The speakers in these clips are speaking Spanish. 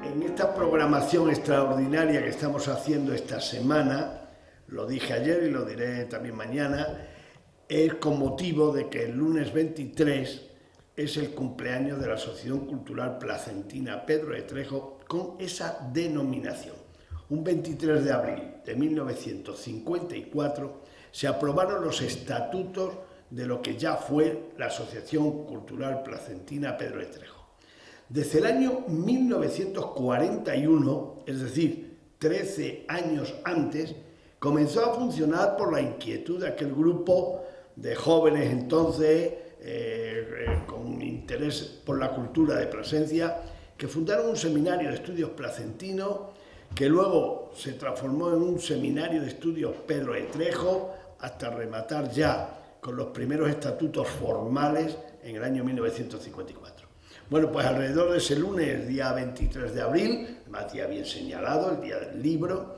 En esta programación extraordinaria que estamos haciendo esta semana, lo dije ayer y lo diré también mañana, es con motivo de que el lunes 23 es el cumpleaños de la Asociación Cultural Placentina Pedro de Trejo con esa denominación. Un 23 de abril de 1954 se aprobaron los estatutos de lo que ya fue la Asociación Cultural Placentina Pedro de Trejo. Desde el año 1941, es decir, 13 años antes, comenzó a funcionar por la inquietud de aquel grupo de jóvenes entonces, con interés por la cultura de Plasencia, que fundaron un seminario de estudios placentinos, que luego se transformó en un seminario de estudios Pedro de Trejo, hasta rematar ya con los primeros estatutos formales en el año 1954. Bueno, pues alrededor de ese lunes, día 23 de abril, además día bien señalado, el día del libro,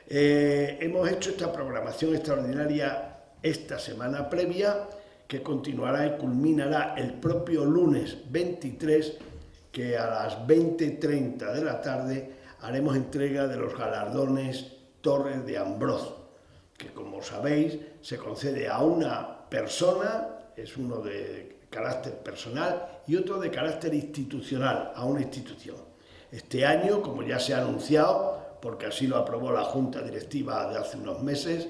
hemos hecho esta programación extraordinaria esta semana previa, que continuará y culminará el propio lunes 23, que a las 20:30 de la tarde haremos entrega de los galardones Torres de Ambroz, que como sabéis se concede a una persona, es uno de carácter personal y otro de carácter institucional, a una institución. Este año, como ya se ha anunciado, porque así lo aprobó la Junta Directiva de hace unos meses,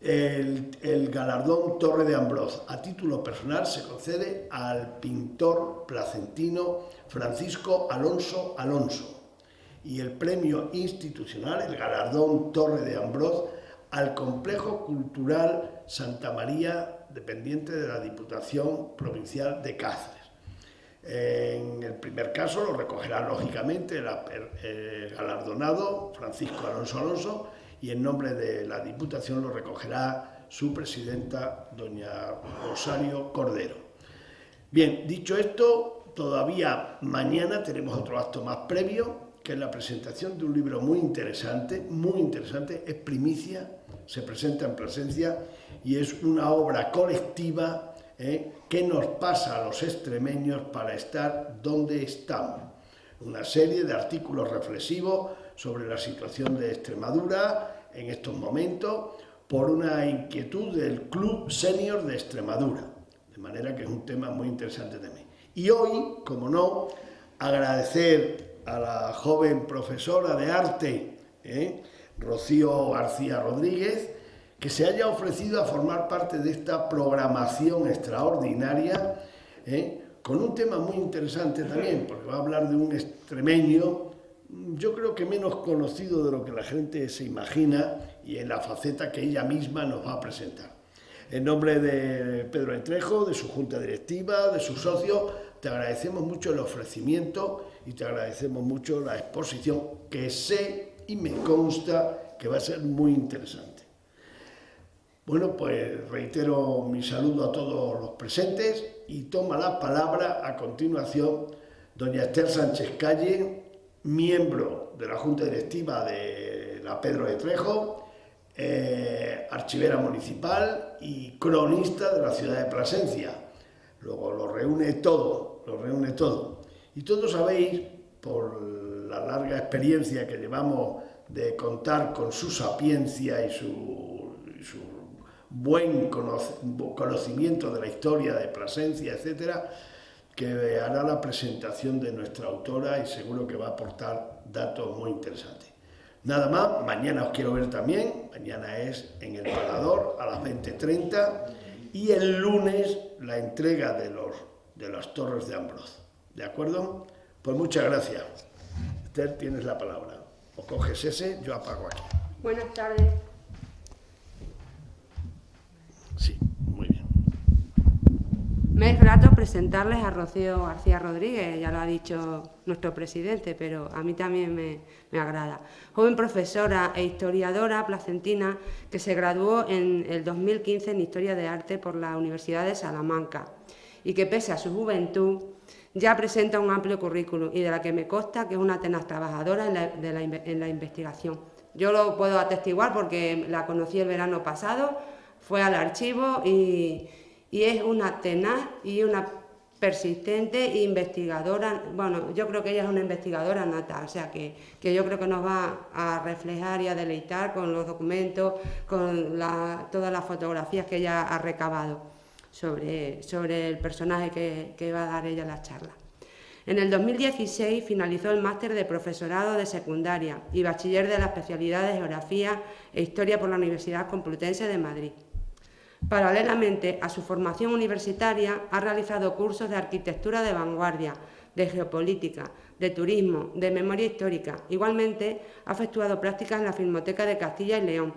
el galardón Torre de Ambroz a título personal se concede al pintor placentino Francisco Alonso Alonso, y el premio institucional, el galardón Torre de Ambroz, al Complejo Cultural Santa María, dependiente de la Diputación Provincial de Cáceres. En el primer caso lo recogerá lógicamente el galardonado Francisco Alonso Alonso, y en nombre de la Diputación lo recogerá su presidenta, doña Rosario Cordero. Bien, dicho esto, todavía mañana tenemos otro acto más previo, que es la presentación de un libro muy interesante, es primicia, se presenta en Plasencia y es una obra colectiva que nos pasa a los extremeños para estar donde estamos. Una serie de artículos reflexivos sobre la situación de Extremadura en estos momentos por una inquietud del Club Senior de Extremadura, de manera que es un tema muy interesante también. Y hoy, como no, agradecer a la joven profesora de arte, Rocío García Rodríguez, que se haya ofrecido a formar parte de esta programación extraordinaria, con un tema muy interesante también, porque va a hablar de un extremeño, yo creo que menos conocido de lo que la gente se imagina, y en la faceta que ella misma nos va a presentar. En nombre de Pedro de Trejo, de su junta directiva, de sus socios, te agradecemos mucho el ofrecimiento y te agradecemos mucho la exposición, que sé y me consta que va a ser muy interesante. Bueno, pues reitero mi saludo a todos los presentes y toma la palabra a continuación doña Esther Sánchez Calle, miembro de la Junta Directiva de la Pedro de Trejo, archivera municipal y cronista de la ciudad de Plasencia. Luego lo reúne todo. Y todos sabéis, por la larga experiencia que llevamos de contar con su sapiencia y su buen conocimiento de la historia de Plasencia, etcétera, que hará la presentación de nuestra autora y seguro que va a aportar datos muy interesantes. Nada más, mañana os quiero ver también, mañana es en el Parador a las 20:30 y el lunes la entrega de las Torres de Ambroz. ¿De acuerdo? Pues muchas gracias. Esther, tienes la palabra. O coges ese, yo apago aquí. Buenas tardes. Sí, muy bien. Me es grato presentarles a Rocío García Rodríguez, ya lo ha dicho nuestro presidente, pero a mí también me agrada. Joven profesora e historiadora placentina que se graduó en el 2015 en Historia de Arte por la Universidad de Salamanca y que, pese a su juventud, ya presenta un amplio currículum y de la que me consta que es una tenaz trabajadora en la investigación. Yo lo puedo atestiguar porque la conocí el verano pasado, fue al archivo y es una tenaz y una persistente investigadora. Bueno, yo creo que ella es una investigadora nata, o sea que yo creo que nos va a reflejar y a deleitar con los documentos, con todas las fotografías que ella ha recabado sobre el personaje que va a dar ella la charla. En el 2016 finalizó el máster de profesorado de secundaria y bachiller de la especialidad de Geografía e Historia por la Universidad Complutense de Madrid. Paralelamente a su formación universitaria, ha realizado cursos de arquitectura de vanguardia, de geopolítica, de turismo, de memoria histórica. Igualmente, ha efectuado prácticas en la Filmoteca de Castilla y León.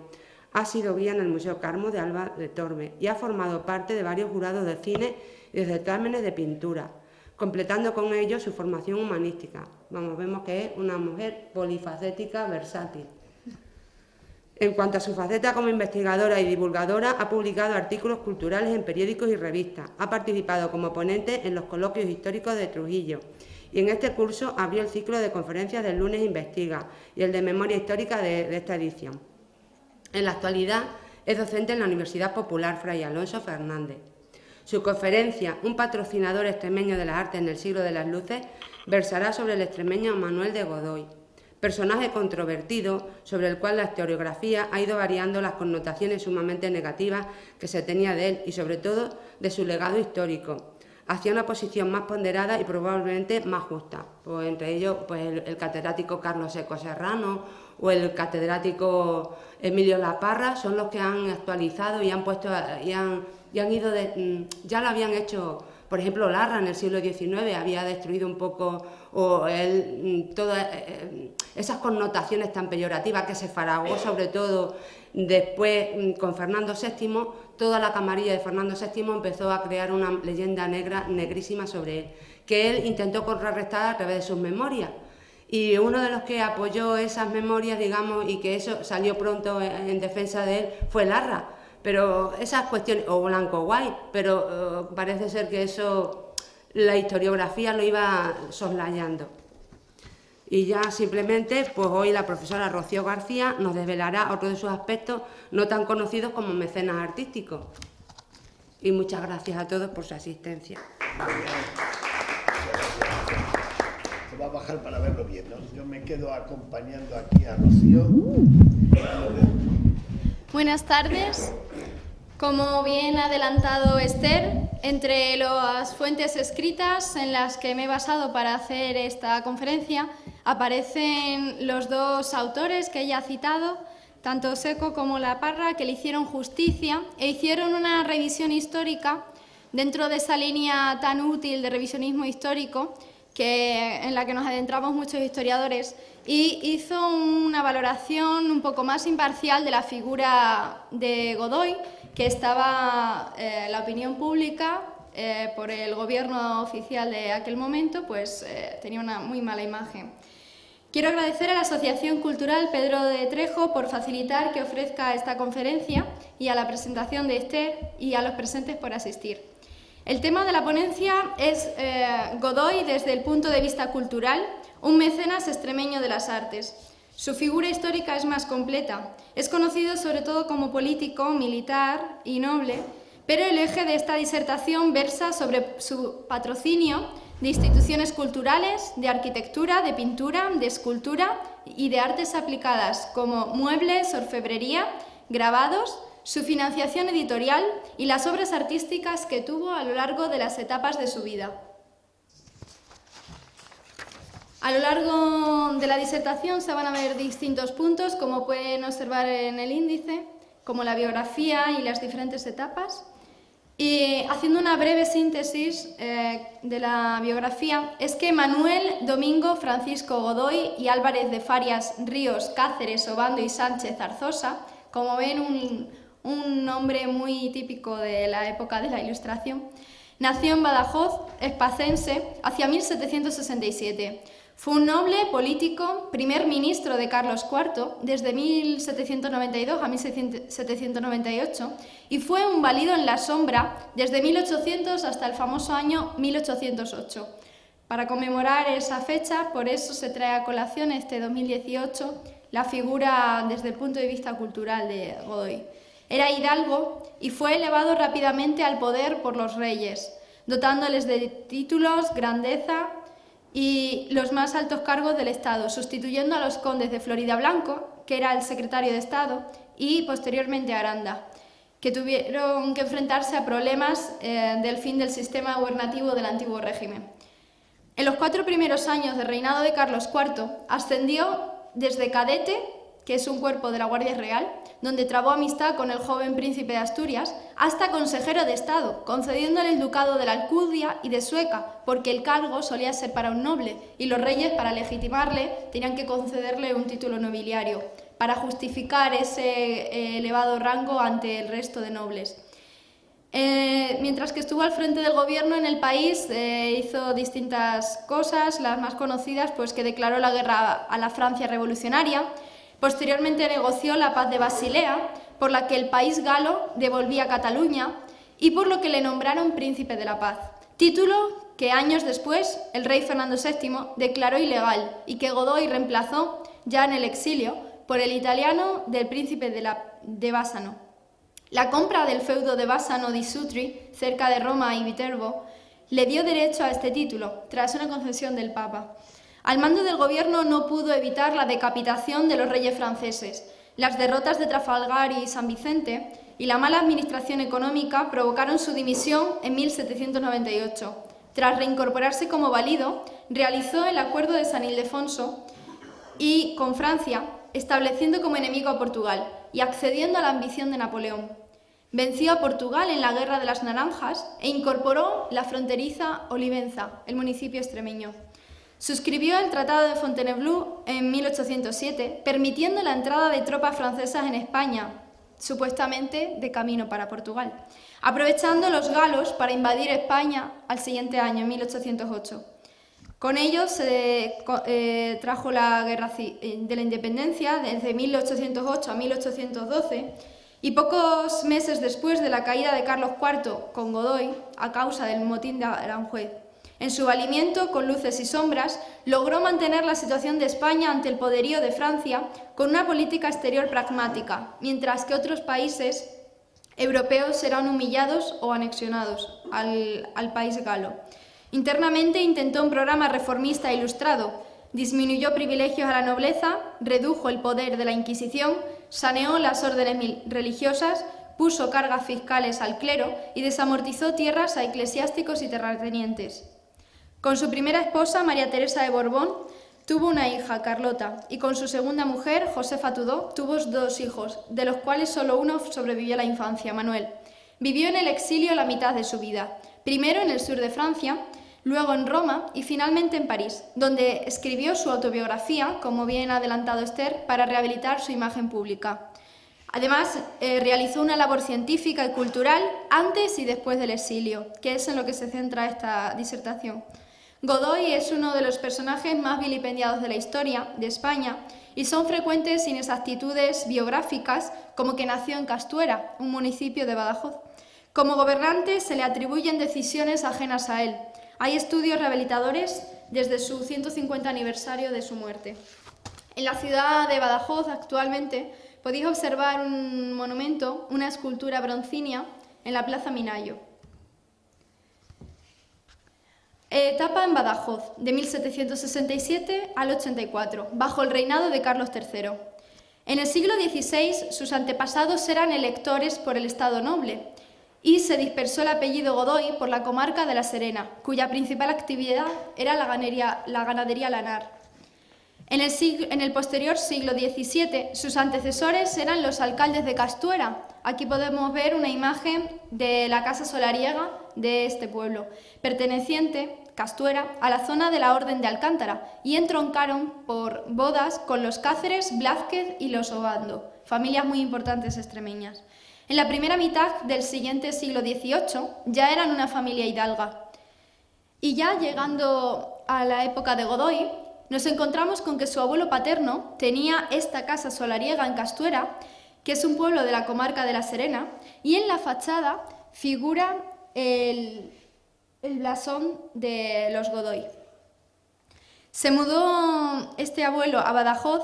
Ha sido guía en el Museo Carmo de Alba de Tormes y ha formado parte de varios jurados de cine y de certámenes de pintura, completando con ello su formación humanística. Vemos que es una mujer polifacética, versátil. En cuanto a su faceta como investigadora y divulgadora, ha publicado artículos culturales en periódicos y revistas, ha participado como ponente en los coloquios históricos de Trujillo y en este curso abrió el ciclo de conferencias del lunes Investiga y el de memoria histórica de esta edición. En la actualidad es docente en la Universidad Popular Fray Alonso Fernández. Su conferencia, Un patrocinador extremeño de las artes en el siglo de las luces, versará sobre el extremeño Manuel de Godoy, personaje controvertido sobre el cual la historiografía ha ido variando las connotaciones sumamente negativas que se tenía de él y sobre todo de su legado histórico, hacia una posición más ponderada y probablemente más justa. Pues entre ellos el catedrático Carlos Seco Serrano o el catedrático Emilio Laparra son los que han actualizado y han puesto ya lo habían hecho. Por ejemplo, Larra en el siglo XIX había destruido un poco todas esas connotaciones tan peyorativas que se faragó, sobre todo después con Fernando VII. Toda la camarilla de Fernando VII empezó a crear una leyenda negra, negrísima sobre él, que él intentó contrarrestar a través de sus memorias. Y uno de los que apoyó esas memorias, digamos, y que eso salió pronto en defensa de él, fue Larra. Pero esas cuestiones, o Blanco Guay, pero parece ser que eso, la historiografía lo iba soslayando. Y ya simplemente, pues hoy la profesora Rocío García nos desvelará otro de sus aspectos no tan conocidos como mecenas artísticos. Y muchas gracias a todos por su asistencia. Se va a bajar para verlo bien, ¿no? Yo me quedo acompañando aquí a Rocío. Buenas tardes. Como bien ha adelantado Esther, entre las fuentes escritas en las que me he basado para hacer esta conferencia aparecen los dos autores que ella ha citado, tanto Seco como Laparra, que le hicieron justicia e hicieron una revisión histórica dentro de esa línea tan útil de revisionismo histórico en la que nos adentramos muchos historiadores, y hizo una valoración un poco más imparcial de la figura de Godoy, que estaba la opinión pública por el gobierno oficial de aquel momento, pues tenía una muy mala imagen. Quiero agradecer a la Asociación Cultural Pedro de Trejo por facilitar que ofrezca esta conferencia y a la presentación de Esther y a los presentes por asistir. El tema de la ponencia es Godoy desde el punto de vista cultural, un mecenas extremeño de las artes. Su figura histórica es más completa. Es conocido sobre todo como político, militar y noble, pero el eje de esta disertación versa sobre su patrocinio de instituciones culturales, de arquitectura, de pintura, de escultura y de artes aplicadas como muebles, orfebrería, grabados, su financiación editorial y las obras artísticas que tuvo a lo largo de las etapas de su vida. A lo largo de la disertación se van a ver distintos puntos, como pueden observar en el índice, como la biografía y las diferentes etapas. Y haciendo una breve síntesis de la biografía, es que Manuel Domingo Francisco Godoy y Álvarez de Farias Ríos Cáceres Obando y Sánchez Arzosa, como ven, un nombre muy típico de la época de la Ilustración, nació en Badajoz, espacense, hacia 1767. Fue un noble político, primer ministro de Carlos IV desde 1792 a 1798 y fue un válido en la sombra desde 1800 hasta el famoso año 1808. Para conmemorar esa fecha, por eso se trae a colación este 2018 la figura desde el punto de vista cultural de Godoy. Era hidalgo y fue elevado rápidamente al poder por los reyes, dotándoles de títulos, grandeza y los más altos cargos del Estado, sustituyendo a los condes de Floridablanco, que era el secretario de Estado, y posteriormente a Aranda, que tuvieron que enfrentarse a problemas del fin del sistema gubernativo del antiguo régimen. En los 4 primeros años del reinado de Carlos IV, ascendió desde cadete, que es un cuerpo de la Guardia Real, donde trabó amistad con el joven príncipe de Asturias, hasta consejero de Estado, concediéndole el ducado de la Alcudia y de Sueca, porque el cargo solía ser para un noble, y los reyes, para legitimarle, tenían que concederle un título nobiliario, para justificar ese elevado rango ante el resto de nobles. Mientras que estuvo al frente del gobierno en el país, hizo distintas cosas, las más conocidas, pues que declaró la guerra a la Francia revolucionaria. Posteriormente negoció la paz de Basilea, por la que el país galo devolvía Cataluña y por lo que le nombraron príncipe de la paz, título que años después el rey Fernando VII declaró ilegal y que Godoy reemplazó ya en el exilio por el italiano del príncipe de Bassano. La compra del feudo de Bassano di Sutri, cerca de Roma y Viterbo, le dio derecho a este título, tras una concesión del Papa. Al mando del gobierno no pudo evitar la decapitación de los reyes franceses. Las derrotas de Trafalgar y San Vicente y la mala administración económica provocaron su dimisión en 1798. Tras reincorporarse como válido, realizó el Acuerdo de San Ildefonso y con Francia, estableciendo como enemigo a Portugal y accediendo a la ambición de Napoleón. Venció a Portugal en la Guerra de las Naranjas e incorporó la fronteriza Olivenza, el municipio extremeño. Suscribió el Tratado de Fontainebleau en 1807, permitiendo la entrada de tropas francesas en España, supuestamente de camino para Portugal, aprovechando los galos para invadir España al siguiente año, en 1808. Con ellos se trajo la Guerra de la Independencia desde 1808 a 1812 y pocos meses después de la caída de Carlos IV con Godoy a causa del motín de Aranjuez. En su valimiento, con luces y sombras, logró mantener la situación de España ante el poderío de Francia con una política exterior pragmática, mientras que otros países europeos serán humillados o anexionados al país galo. Internamente intentó un programa reformista ilustrado, disminuyó privilegios a la nobleza, redujo el poder de la Inquisición, saneó las órdenes religiosas, puso cargas fiscales al clero y desamortizó tierras a eclesiásticos y terratenientes. Con su primera esposa, María Teresa de Borbón, tuvo una hija, Carlota, y con su segunda mujer, Josefa Tudó, tuvo 2 hijos, de los cuales solo uno sobrevivió a la infancia, Manuel. Vivió en el exilio la mitad de su vida, primero en el sur de Francia, luego en Roma y finalmente en París, donde escribió su autobiografía, como bien ha adelantado Esther, para rehabilitar su imagen pública. Además, realizó una labor científica y cultural antes y después del exilio, que es en lo que se centra esta disertación. Godoy es uno de los personajes más vilipendiados de la historia de España y son frecuentes inexactitudes biográficas, como que nació en Castuera, un municipio de Badajoz. Como gobernante se le atribuyen decisiones ajenas a él. Hay estudios rehabilitadores desde su 150 aniversario de su muerte. En la ciudad de Badajoz actualmente podéis observar un monumento, una escultura broncínea en la Plaza Minayo. Etapa en Badajoz, de 1767 al 84, bajo el reinado de Carlos III. En el siglo XVI, sus antepasados eran electores por el Estado Noble y se dispersó el apellido Godoy por la comarca de La Serena, cuya principal actividad era la ganadería lanar. En el posterior siglo XVII, sus antecesores eran los alcaldes de Castuera, aquí podemos ver una imagen de la casa solariega de este pueblo, perteneciente, Castuera, a la zona de la Orden de Alcántara, y entroncaron por bodas con los Cáceres, Blázquez y los Obando, familias muy importantes extremeñas. En la primera mitad del siguiente siglo XVIII ya eran una familia hidalga. Y ya llegando a la época de Godoy, nos encontramos con que su abuelo paterno tenía esta casa solariega en Castuera, que es un pueblo de la comarca de La Serena, y en la fachada figura el blasón de los Godoy. Se mudó este abuelo a Badajoz,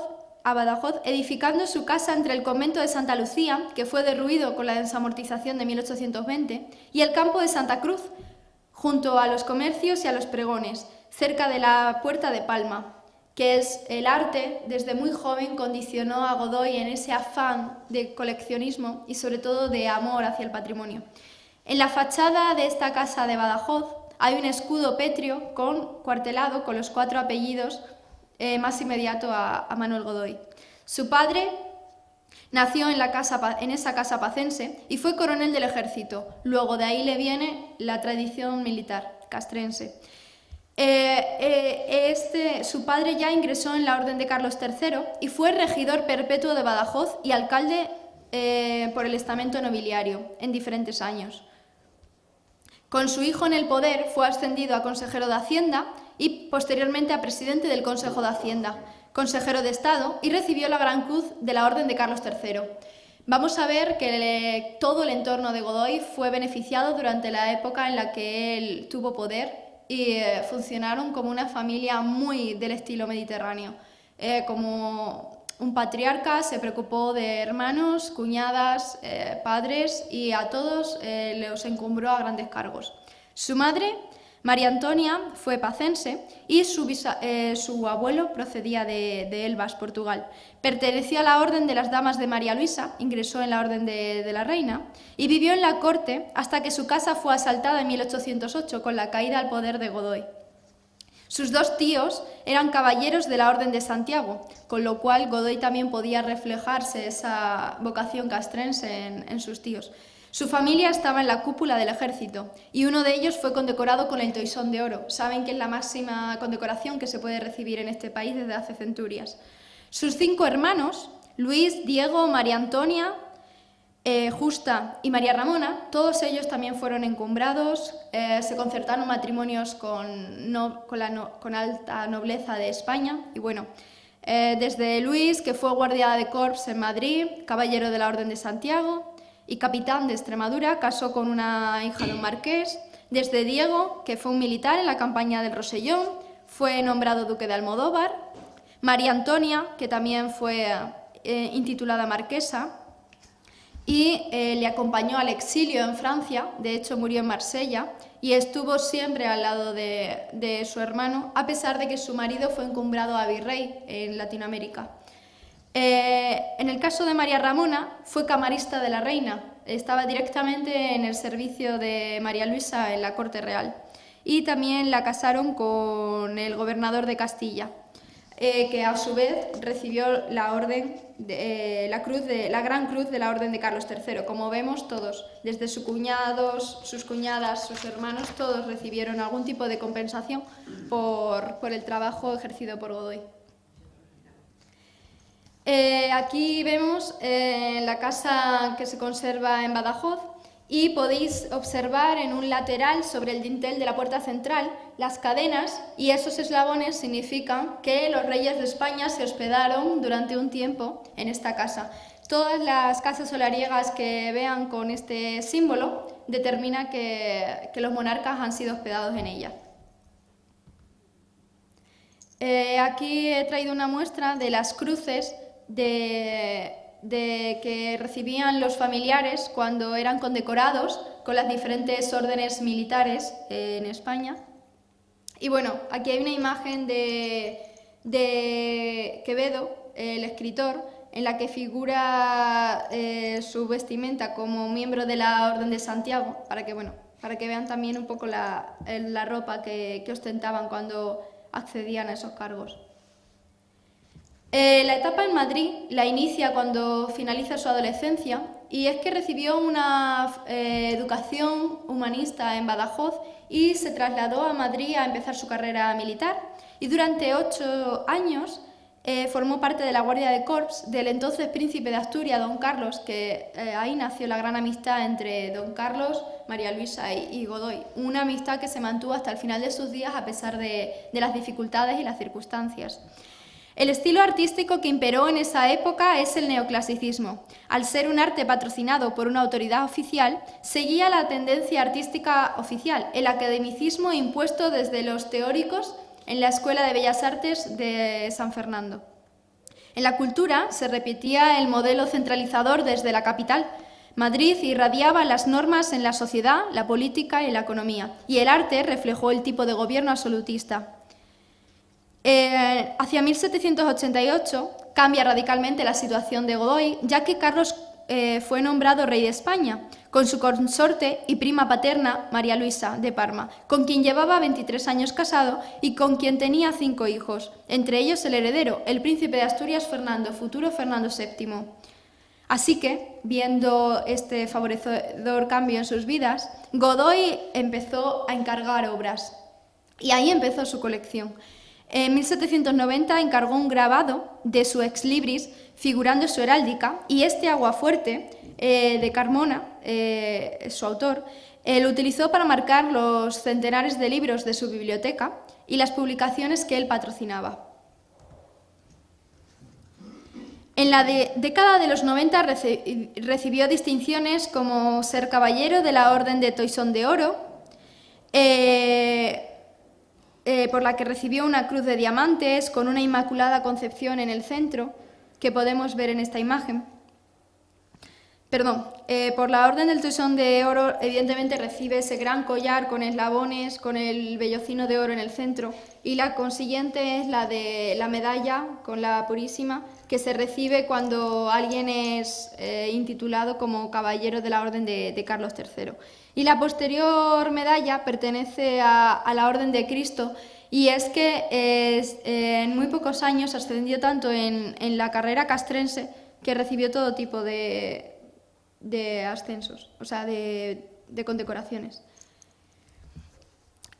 edificando su casa entre el convento de Santa Lucía, que fue derruido con la desamortización de 1820, y el campo de Santa Cruz, junto a los comercios y a los pregones, cerca de la Puerta de Palma, que es el arte, desde muy joven condicionó a Godoy en ese afán de coleccionismo y sobre todo de amor hacia el patrimonio. En la fachada de esta casa de Badajoz hay un escudo pétreo cuartelado con los 4 apellidos más inmediato a Manuel Godoy. Su padre nació en esa casa pacense y fue coronel del ejército. Luego de ahí le viene la tradición militar castrense. Su padre ya ingresó en la Orden de Carlos III y fue regidor perpetuo de Badajoz y alcalde por el estamento nobiliario en diferentes años. Con su hijo en el poder fue ascendido a consejero de Hacienda y posteriormente a presidente del Consejo de Hacienda, consejero de Estado, y recibió la Gran Cruz de la Orden de Carlos III. Vamos a ver que todo el entorno de Godoy fue beneficiado durante la época en la que él tuvo poder y funcionaron como una familia muy del estilo mediterráneo. Como un patriarca se preocupó de hermanos, cuñadas, padres, y a todos los encumbró a grandes cargos. Su madre, María Antonia, fue pacense y su abuelo procedía de Elvas, Portugal. Perteneció a la Orden de las Damas de María Luisa, ingresó en la Orden de la Reina y vivió en la corte hasta que su casa fue asaltada en 1808 con la caída al poder de Godoy. Sus 2 tíos eran caballeros de la Orden de Santiago, con lo cual Godoy también podía reflejarse esa vocación castrense en sus tíos. Su familia estaba en la cúpula del ejército y uno de ellos fue condecorado con el Toisón de Oro. Saben que es la máxima condecoración que se puede recibir en este país desde hace centurias. Sus 5 hermanos, Luis, Diego, María Antonia, Justa y María Ramona, todos ellos también fueron encumbrados, se concertaron matrimonios con alta nobleza de España y bueno, desde Luis, que fue guardia de corps en Madrid, caballero de la Orden de Santiago y capitán de Extremadura, casó con una hija de un marqués. Desde Diego, que fue un militar en la campaña del Rosellón, fue nombrado duque de Almodóvar. María Antonia, que también fue intitulada marquesa, y le acompañó al exilio en Francia, de hecho murió en Marsella, y estuvo siempre al lado de su hermano, a pesar de que su marido fue encumbrado a virrey en Latinoamérica. En el caso de María Ramona, fue camarista de la reina, estaba directamente en el servicio de María Luisa en la corte real, y también la casaron con el gobernador de Castilla, que a su vez recibió la Gran Cruz de la Orden de Carlos III. Como vemos, todos, desde sus cuñados, sus cuñadas, sus hermanos, todos recibieron algún tipo de compensación por el trabajo ejercido por Godoy. Aquí vemos la casa que se conserva en Badajoz y podéis observar en un lateral sobre el dintel de la puerta central las cadenas, y esos eslabones significan que los reyes de España se hospedaron durante un tiempo en esta casa. Todas las casas solariegas que vean con este símbolo determina que los monarcas han sido hospedados en ella. Aquí he traído una muestra de las cruces que recibían los familiares cuando eran condecorados con las diferentes órdenes militares en España. Y bueno, aquí hay una imagen de Quevedo, el escritor, en la que figura su vestimenta como miembro de la Orden de Santiago, para que vean también un poco la ropa que ostentaban cuando accedían a esos cargos. La etapa en Madrid la inicia cuando finaliza su adolescencia y es que recibió una educación humanista en Badajoz y se trasladó a Madrid a empezar su carrera militar. Y durante 8 años formó parte de la Guardia de Corps del entonces príncipe de Asturias, don Carlos, que ahí nació la gran amistad entre don Carlos, María Luisa y Godoy. Una amistad que se mantuvo hasta el final de sus días a pesar de las dificultades y las circunstancias. El estilo artístico que imperó en esa época es el neoclasicismo. Al ser un arte patrocinado por una autoridad oficial, seguía la tendencia artística oficial, el academicismo impuesto desde los teóricos en la Escuela de Bellas Artes de San Fernando. En la cultura se repetía el modelo centralizador desde la capital. Madrid irradiaba las normas en la sociedad, la política y la economía, y el arte reflejó el tipo de gobierno absolutista. Hacia 1788 cambia radicalmente la situación de Godoy, ya que Carlos fue nombrado rey de España, con su consorte y prima paterna, María Luisa de Parma, con quien llevaba 23 años casado y con quien tenía 5 hijos, entre ellos el heredero, el príncipe de Asturias Fernando, futuro Fernando VII. Así que, viendo este favorecedor cambio en sus vidas, Godoy empezó a encargar obras y ahí empezó su colección. En 1790 encargó un grabado de su ex libris figurando su heráldica y este aguafuerte de Carmona, su autor, lo utilizó para marcar los centenares de libros de su biblioteca y las publicaciones que él patrocinaba. En la década de los 90 recibió distinciones como ser caballero de la Orden de Toisón de Oro, por la que recibió una cruz de diamantes con una Inmaculada Concepción en el centro, que podemos ver en esta imagen. Por la Orden del Toisón de Oro, evidentemente recibe ese gran collar con eslabones, con el vellocino de oro en el centro, y la consiguiente es la de la medalla con la Purísima, que se recibe cuando alguien es intitulado como caballero de la Orden de Carlos III. Y la posterior medalla pertenece a la Orden de Cristo, y es que en muy pocos años ascendió tanto en la carrera castrense que recibió todo tipo de ascensos, o sea, de condecoraciones.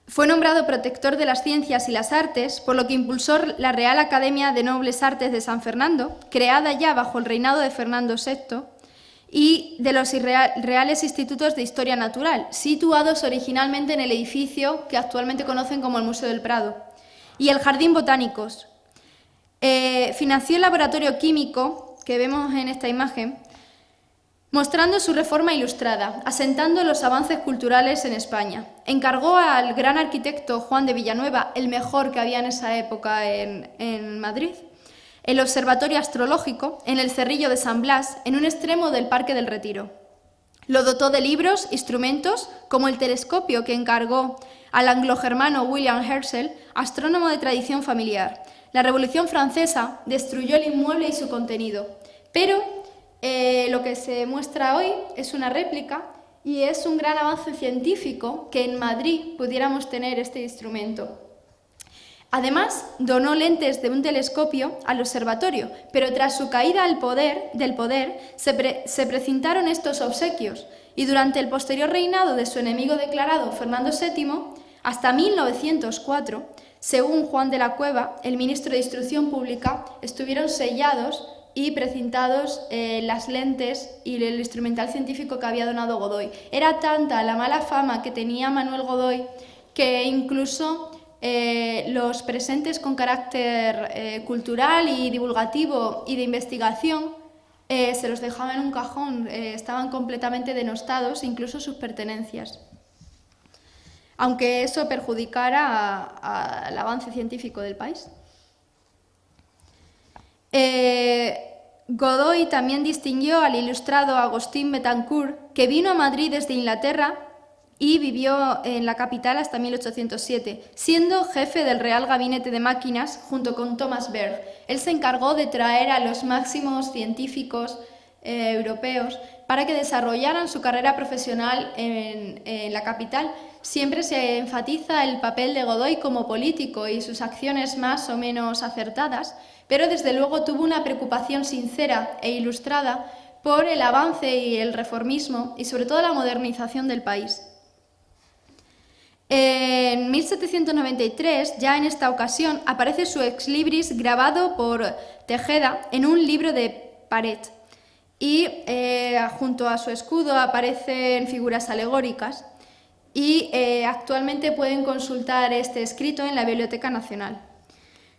Fue nombrado protector de las ciencias y las artes, por lo que impulsó la Real Academia de Nobles Artes de San Fernando, creada ya bajo el reinado de Fernando VI, y de los Reales Institutos de Historia Natural, situados originalmente en el edificio que actualmente conocen como el Museo del Prado, y el Jardín Botánicos. Financió el laboratorio químico que vemos en esta imagen, mostrando su reforma ilustrada, asentando los avances culturales en España. Encargó al gran arquitecto Juan de Villanueva, el mejor que había en esa época en Madrid, el Observatorio Astrológico en el Cerrillo de San Blas, en un extremo del Parque del Retiro. Lo dotó de libros, instrumentos, como el telescopio que encargó al anglo-germano William Herschel, astrónomo de tradición familiar. La Revolución Francesa destruyó el inmueble y su contenido, pero lo que se muestra hoy es una réplica y es un gran avance científico que en Madrid pudiéramos tener este instrumento. Además, donó lentes de un telescopio al observatorio, pero tras su caída del poder se precintaron estos obsequios y durante el posterior reinado de su enemigo declarado Fernando VII, hasta 1904, según Juan de la Cueva, el ministro de Instrucción Pública, estuvieron sellados y precintados las lentes y el instrumental científico que había donado Godoy. Era tanta la mala fama que tenía Manuel Godoy que incluso los presentes con carácter cultural y divulgativo y de investigación se los dejaban en un cajón, estaban completamente denostados, incluso sus pertenencias, aunque eso perjudicara al avance científico del país. Godoy también distinguió al ilustrado Agustín Betancourt, que vino a Madrid desde Inglaterra y vivió en la capital hasta 1807, siendo jefe del Real Gabinete de Máquinas junto con Thomas Baird. Él se encargó de traer a los máximos científicos europeos para que desarrollaran su carrera profesional en la capital. Siempre se enfatiza el papel de Godoy como político y sus acciones más o menos acertadas, pero desde luego tuvo una preocupación sincera e ilustrada por el avance y el reformismo y sobre todo la modernización del país. En 1793, ya en esta ocasión, aparece su ex libris grabado por Tejeda en un libro de Paret y junto a su escudo aparecen figuras alegóricas y actualmente pueden consultar este escrito en la Biblioteca Nacional.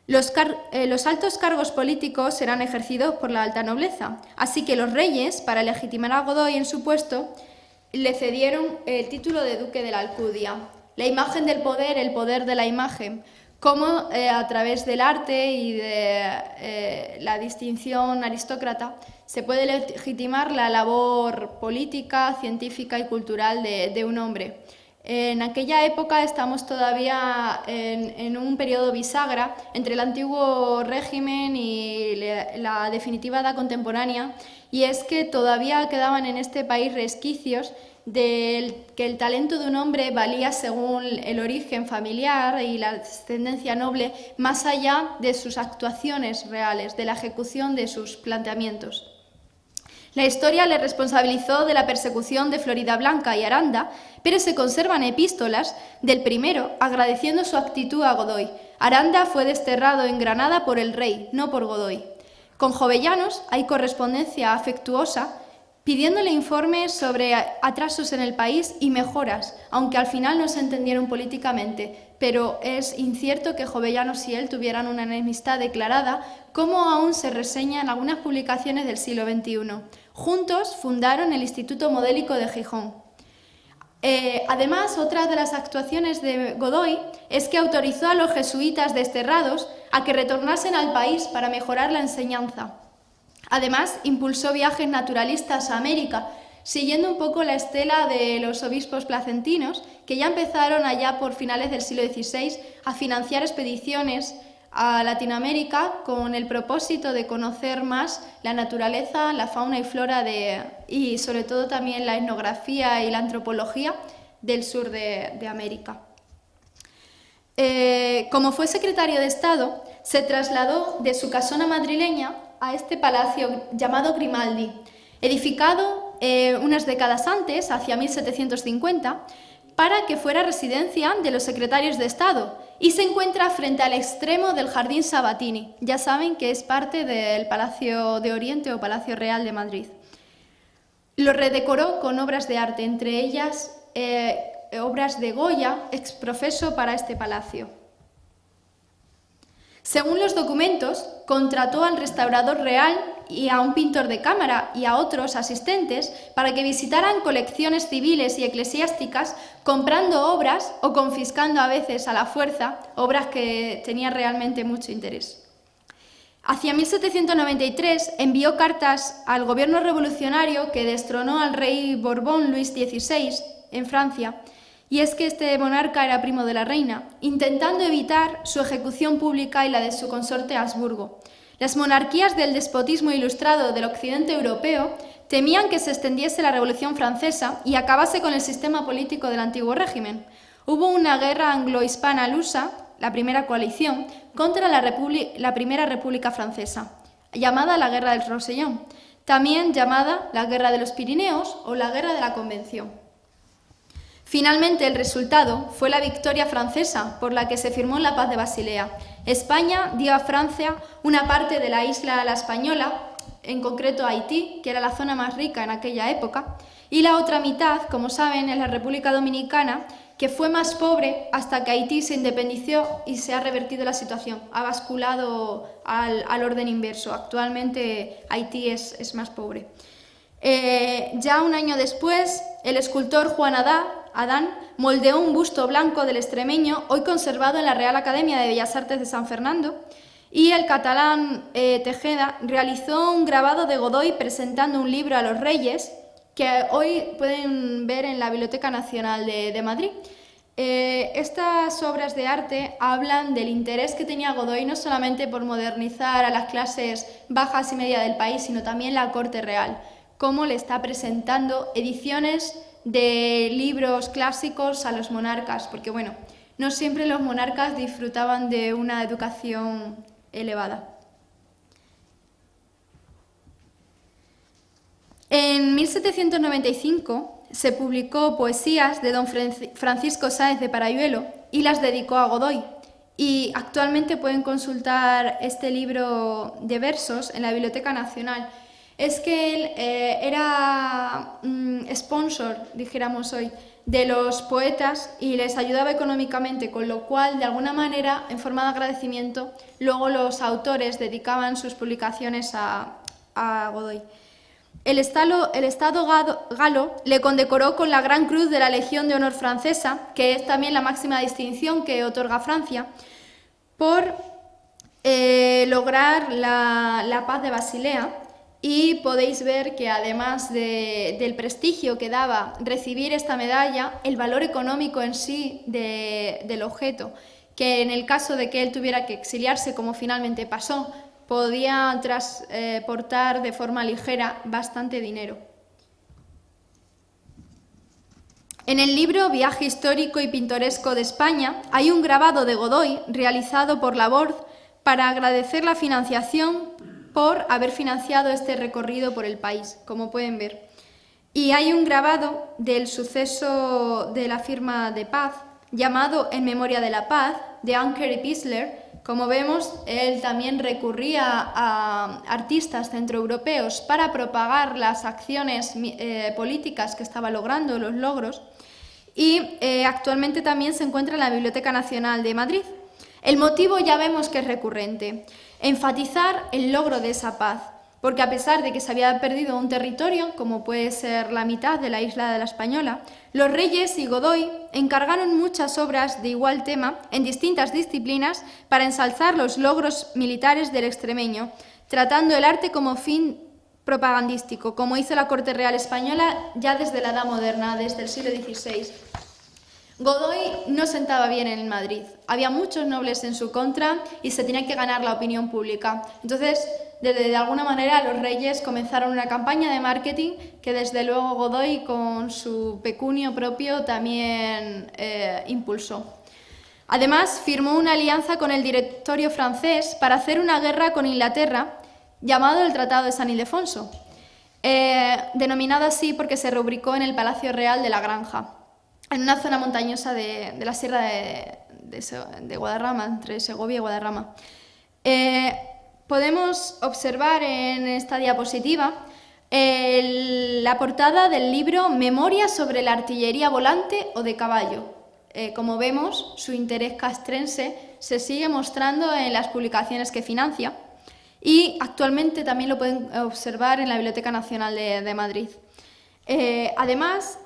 Los altos cargos políticos serán ejercidos por la alta nobleza, así que los reyes, para legitimar a Godoy en su puesto, le cedieron el título de duque de la Alcudia. La imagen del poder, el poder de la imagen, cómo a través del arte y de la distinción aristócrata se puede legitimar la labor política, científica y cultural de un hombre. En aquella época estamos todavía en un periodo bisagra entre el antiguo régimen y la definitiva edad contemporánea, y es que todavía quedaban en este país resquicios de que el talento de un hombre valía según el origen familiar y la ascendencia noble, más allá de sus actuaciones reales, de la ejecución de sus planteamientos. La historia le responsabilizó de la persecución de Floridablanca y Aranda, pero se conservan epístolas del primero agradeciendo su actitud a Godoy. Aranda fue desterrado en Granada por el rey, no por Godoy. Con Jovellanos hay correspondencia afectuosa pidiéndole informes sobre atrasos en el país y mejoras, aunque al final no se entendieron políticamente, pero es incierto que Jovellanos y él tuvieran una enemistad declarada, como aún se reseña en algunas publicaciones del siglo XXI. Juntos fundaron el Instituto Modélico de Gijón. Además, otra de las actuaciones de Godoy es que autorizó a los jesuitas desterrados a que retornasen al país para mejorar la enseñanza. Además, impulsó viajes naturalistas a América, siguiendo un poco la estela de los obispos placentinos, que ya empezaron allá por finales del siglo XVI a financiar expediciones a Latinoamérica con el propósito de conocer más la naturaleza, la fauna y flora y sobre todo también la etnografía y la antropología del sur de América. Como fue secretario de Estado, se trasladó de su casona madrileña a este palacio llamado Grimaldi, edificado unas décadas antes, hacia 1750, para que fuera residencia de los secretarios de Estado, y se encuentra frente al extremo del Jardín Sabatini. Ya saben que es parte del Palacio de Oriente o Palacio Real de Madrid. Lo redecoró con obras de arte, entre ellas obras de Goya, exprofeso para este palacio. Según los documentos, contrató al restaurador real y a un pintor de cámara y a otros asistentes para que visitaran colecciones civiles y eclesiásticas, comprando obras o confiscando a veces a la fuerza obras que tenían realmente mucho interés. Hacia 1793 envió cartas al gobierno revolucionario que destronó al rey Borbón Luis XVI en Francia, y es que este monarca era primo de la reina, intentando evitar su ejecución pública y la de su consorte Habsburgo. Las monarquías del despotismo ilustrado del occidente europeo temían que se extendiese la Revolución Francesa y acabase con el sistema político del antiguo régimen. Hubo una guerra anglo-hispana lusa, la primera coalición, contra la Primera República Francesa, llamada la Guerra del Rosellón, también llamada la Guerra de los Pirineos o la Guerra de la Convención. Finalmente, el resultado fue la victoria francesa, por la que se firmó la Paz de Basilea. España dio a Francia una parte de la isla La Española, en concreto Haití, que era la zona más rica en aquella época, y la otra mitad, como saben, es la República Dominicana, que fue más pobre hasta que Haití se independizó y se ha revertido la situación, ha basculado al orden inverso. Actualmente Haití es más pobre. Ya un año después, el escultor Juan Adán moldeó un busto blanco del extremeño, hoy conservado en la Real Academia de Bellas Artes de San Fernando, y el catalán Tejeda realizó un grabado de Godoy presentando un libro a los reyes, que hoy pueden ver en la Biblioteca Nacional de Madrid. Estas obras de arte hablan del interés que tenía Godoy no solamente por modernizar a las clases bajas y media del país, sino también la corte real, cómo le está presentando ediciones de libros clásicos a los monarcas, porque bueno, no siempre los monarcas disfrutaban de una educación elevada. En 1795 se publicó poesías de don Francisco Sáenz de Parayuelo y las dedicó a Godoy. Y actualmente pueden consultar este libro de versos en la Biblioteca Nacional. Es que él era sponsor, dijéramos hoy, de los poetas y les ayudaba económicamente, con lo cual, de alguna manera, en forma de agradecimiento, luego los autores dedicaban sus publicaciones a Godoy. El Estado galo le condecoró con la Gran Cruz de la Legión de Honor francesa, que es también la máxima distinción que otorga Francia, por lograr la paz de Basilea. Y podéis ver que además del prestigio que daba recibir esta medalla, el valor económico en sí del objeto, que en el caso de que él tuviera que exiliarse, como finalmente pasó, podía transportar de forma ligera bastante dinero. En el libro Viaje histórico y pintoresco de España hay un grabado de Godoy realizado por Laborde para agradecer la financiación por haber financiado este recorrido por el país, como pueden ver. Y hay un grabado del suceso de la firma de paz, llamado En memoria de la paz, de Anker y Pissler. Como vemos, él también recurría a artistas centroeuropeos para propagar las acciones políticas que estaba logrando, los logros, y actualmente también se encuentra en la Biblioteca Nacional de Madrid. El motivo ya vemos que es recurrente: enfatizar el logro de esa paz, porque a pesar de que se había perdido un territorio, como puede ser la mitad de la isla de la Española, los reyes y Godoy encargaron muchas obras de igual tema en distintas disciplinas para ensalzar los logros militares del extremeño, tratando el arte como fin propagandístico, como hizo la Corte Real Española ya desde la Edad Moderna, desde el siglo XVI. Godoy no sentaba bien en Madrid, había muchos nobles en su contra y se tenía que ganar la opinión pública. Entonces, de alguna manera, los reyes comenzaron una campaña de marketing que desde luego Godoy, con su pecunio propio, también impulsó. Además, firmó una alianza con el Directorio francés para hacer una guerra con Inglaterra, llamado el Tratado de San Ildefonso, denominado así porque se rubricó en el Palacio Real de la Granja, en una zona montañosa de la sierra de Guadarrama, entre Segovia y Guadarrama. Podemos observar en esta diapositiva la portada del libro Memorias sobre la artillería volante o de caballo. Como vemos, su interés castrense se sigue mostrando en las publicaciones que financia y actualmente también lo pueden observar en la Biblioteca Nacional de Madrid. Además,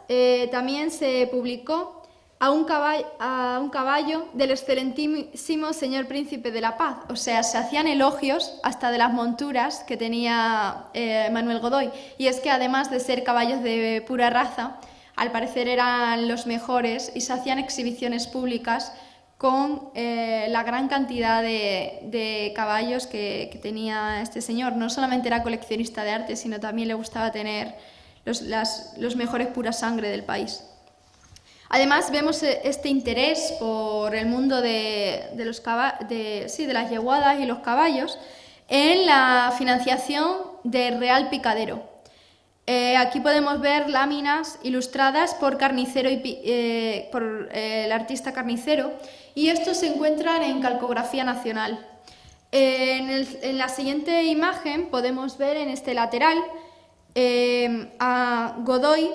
también se publicó a un caballo del excelentísimo señor príncipe de la paz. O sea, se hacían elogios hasta de las monturas que tenía Manuel Godoy. Y es que además de ser caballos de pura raza, al parecer eran los mejores y se hacían exhibiciones públicas con la gran cantidad de caballos que tenía este señor. No solamente era coleccionista de arte, sino también le gustaba tener los mejores pura sangre del país. Además, vemos este interés por el mundo de las yeguadas y los caballos en la financiación del Real Picadero. Aquí podemos ver láminas ilustradas por Carnicero por el artista Carnicero, y estos se encuentran en Calcografía Nacional. En la siguiente imagen podemos ver en este lateral a Godoy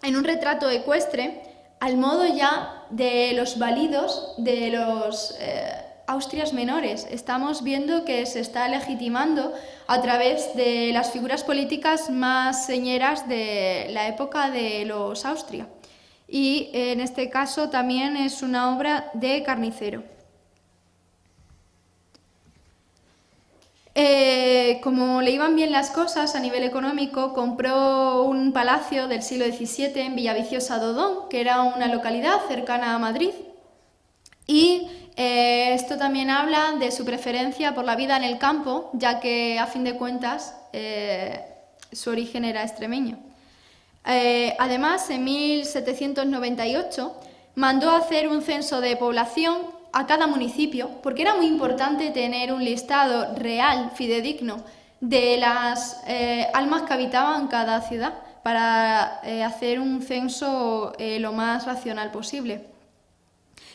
en un retrato ecuestre al modo ya de los validos de los Austrias menores. Estamos viendo que se está legitimando a través de las figuras políticas más señeras de la época de los Austria. Y en este caso también es una obra de Carnicero. Como le iban bien las cosas a nivel económico, compró un palacio del siglo XVII en Villaviciosa d'Odón, que era una localidad cercana a Madrid, y esto también habla de su preferencia por la vida en el campo, ya que a fin de cuentas su origen era extremeño. Además, en 1798 mandó hacer un censo de población a cada municipio, porque era muy importante tener un listado real, fidedigno, de las almas que habitaban cada ciudad para hacer un censo lo más racional posible.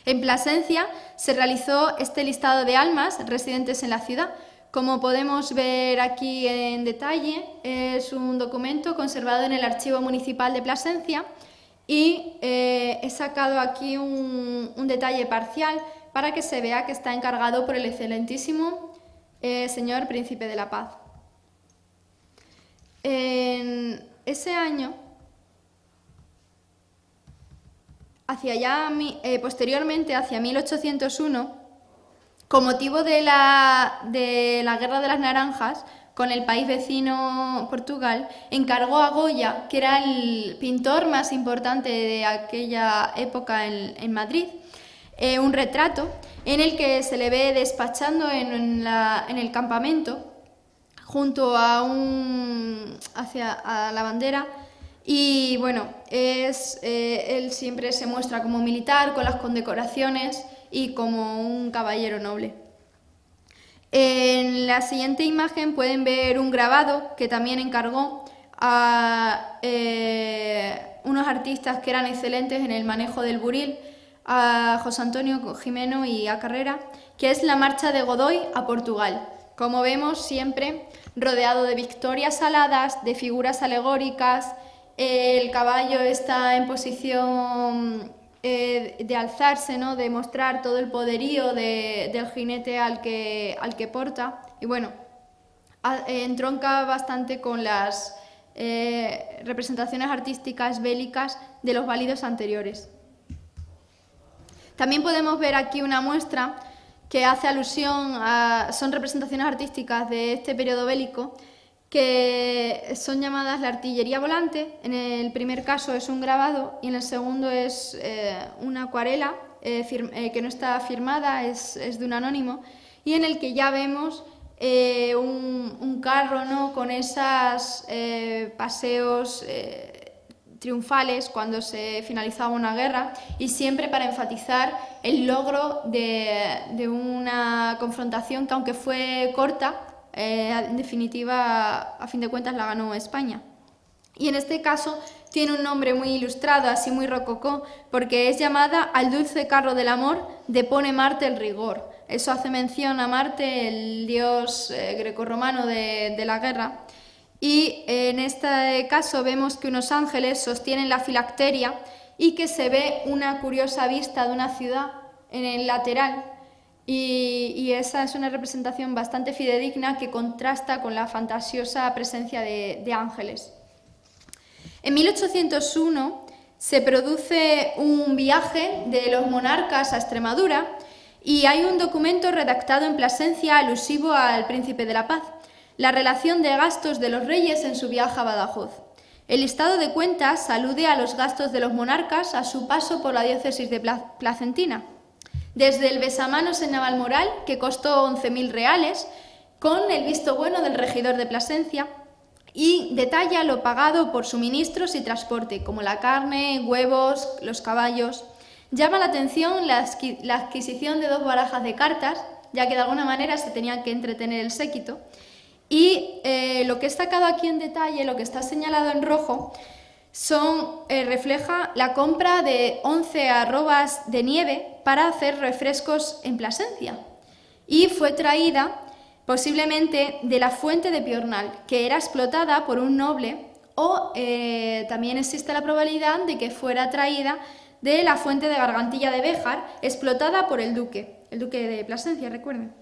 En Plasencia se realizó este listado de almas residentes en la ciudad. Como podemos ver aquí en detalle, es un documento conservado en el Archivo Municipal de Plasencia y he sacado aquí un detalle parcial para que se vea que está encargado por el excelentísimo señor Príncipe de la Paz. En ese año, posteriormente, hacia 1801, con motivo de la Guerra de las Naranjas, con el país vecino Portugal, encargó a Goya, que era el pintor más importante de aquella época en Madrid, un retrato en el que se le ve despachando en el campamento junto a la bandera. Y bueno, él siempre se muestra como militar, con las condecoraciones y como un caballero noble. En la siguiente imagen pueden ver un grabado que también encargó a unos artistas que eran excelentes en el manejo del buril, a José Antonio Gimeno y a Carrera, que es la marcha de Godoy a Portugal. Como vemos, siempre rodeado de victorias aladas, de figuras alegóricas. El caballo está en posición de alzarse, ¿no?, de mostrar todo el poderío del jinete al que porta. Y bueno, entronca bastante con las representaciones artísticas bélicas de los válidos anteriores. También podemos ver aquí una muestra que hace alusión son representaciones artísticas de este periodo bélico, que son llamadas la artillería volante. En el primer caso es un grabado y en el segundo es una acuarela que no está firmada, es de un anónimo, y en el que ya vemos un carro, ¿no?, con esos paseos triunfales cuando se finalizaba una guerra, y siempre para enfatizar el logro de una confrontación que, aunque fue corta, en definitiva, a fin de cuentas, la ganó España. Y en este caso tiene un nombre muy ilustrado, así muy rococó, porque es llamada Al dulce carro del amor, depone Marte el rigor. Eso hace mención a Marte, el dios grecorromano de la guerra. Y en este caso vemos que unos ángeles sostienen la filacteria y que se ve una curiosa vista de una ciudad en el lateral. Y esa es una representación bastante fidedigna que contrasta con la fantasiosa presencia de ángeles. En 1801 se produce un viaje de los monarcas a Extremadura y hay un documento redactado en Plasencia alusivo al Príncipe de la Paz, la relación de gastos de los reyes en su viaje a Badajoz. El listado de cuentas alude a los gastos de los monarcas a su paso por la diócesis de Placentina. Desde el besamanos en Navalmoral, que costó 11.000 reales, con el visto bueno del regidor de Plasencia, y detalla lo pagado por suministros y transporte, como la carne, huevos, los caballos. Llama la atención la adquisición de 2 barajas de cartas, ya que de alguna manera se tenía que entretener el séquito. Y lo que he sacado aquí en detalle, lo que está señalado en rojo, refleja la compra de 11 arrobas de nieve para hacer refrescos en Plasencia. Y fue traída posiblemente de la fuente de Piornal, que era explotada por un noble, o también existe la probabilidad de que fuera traída de la fuente de Gargantilla de Béjar, explotada por el duque de Plasencia, recuerden.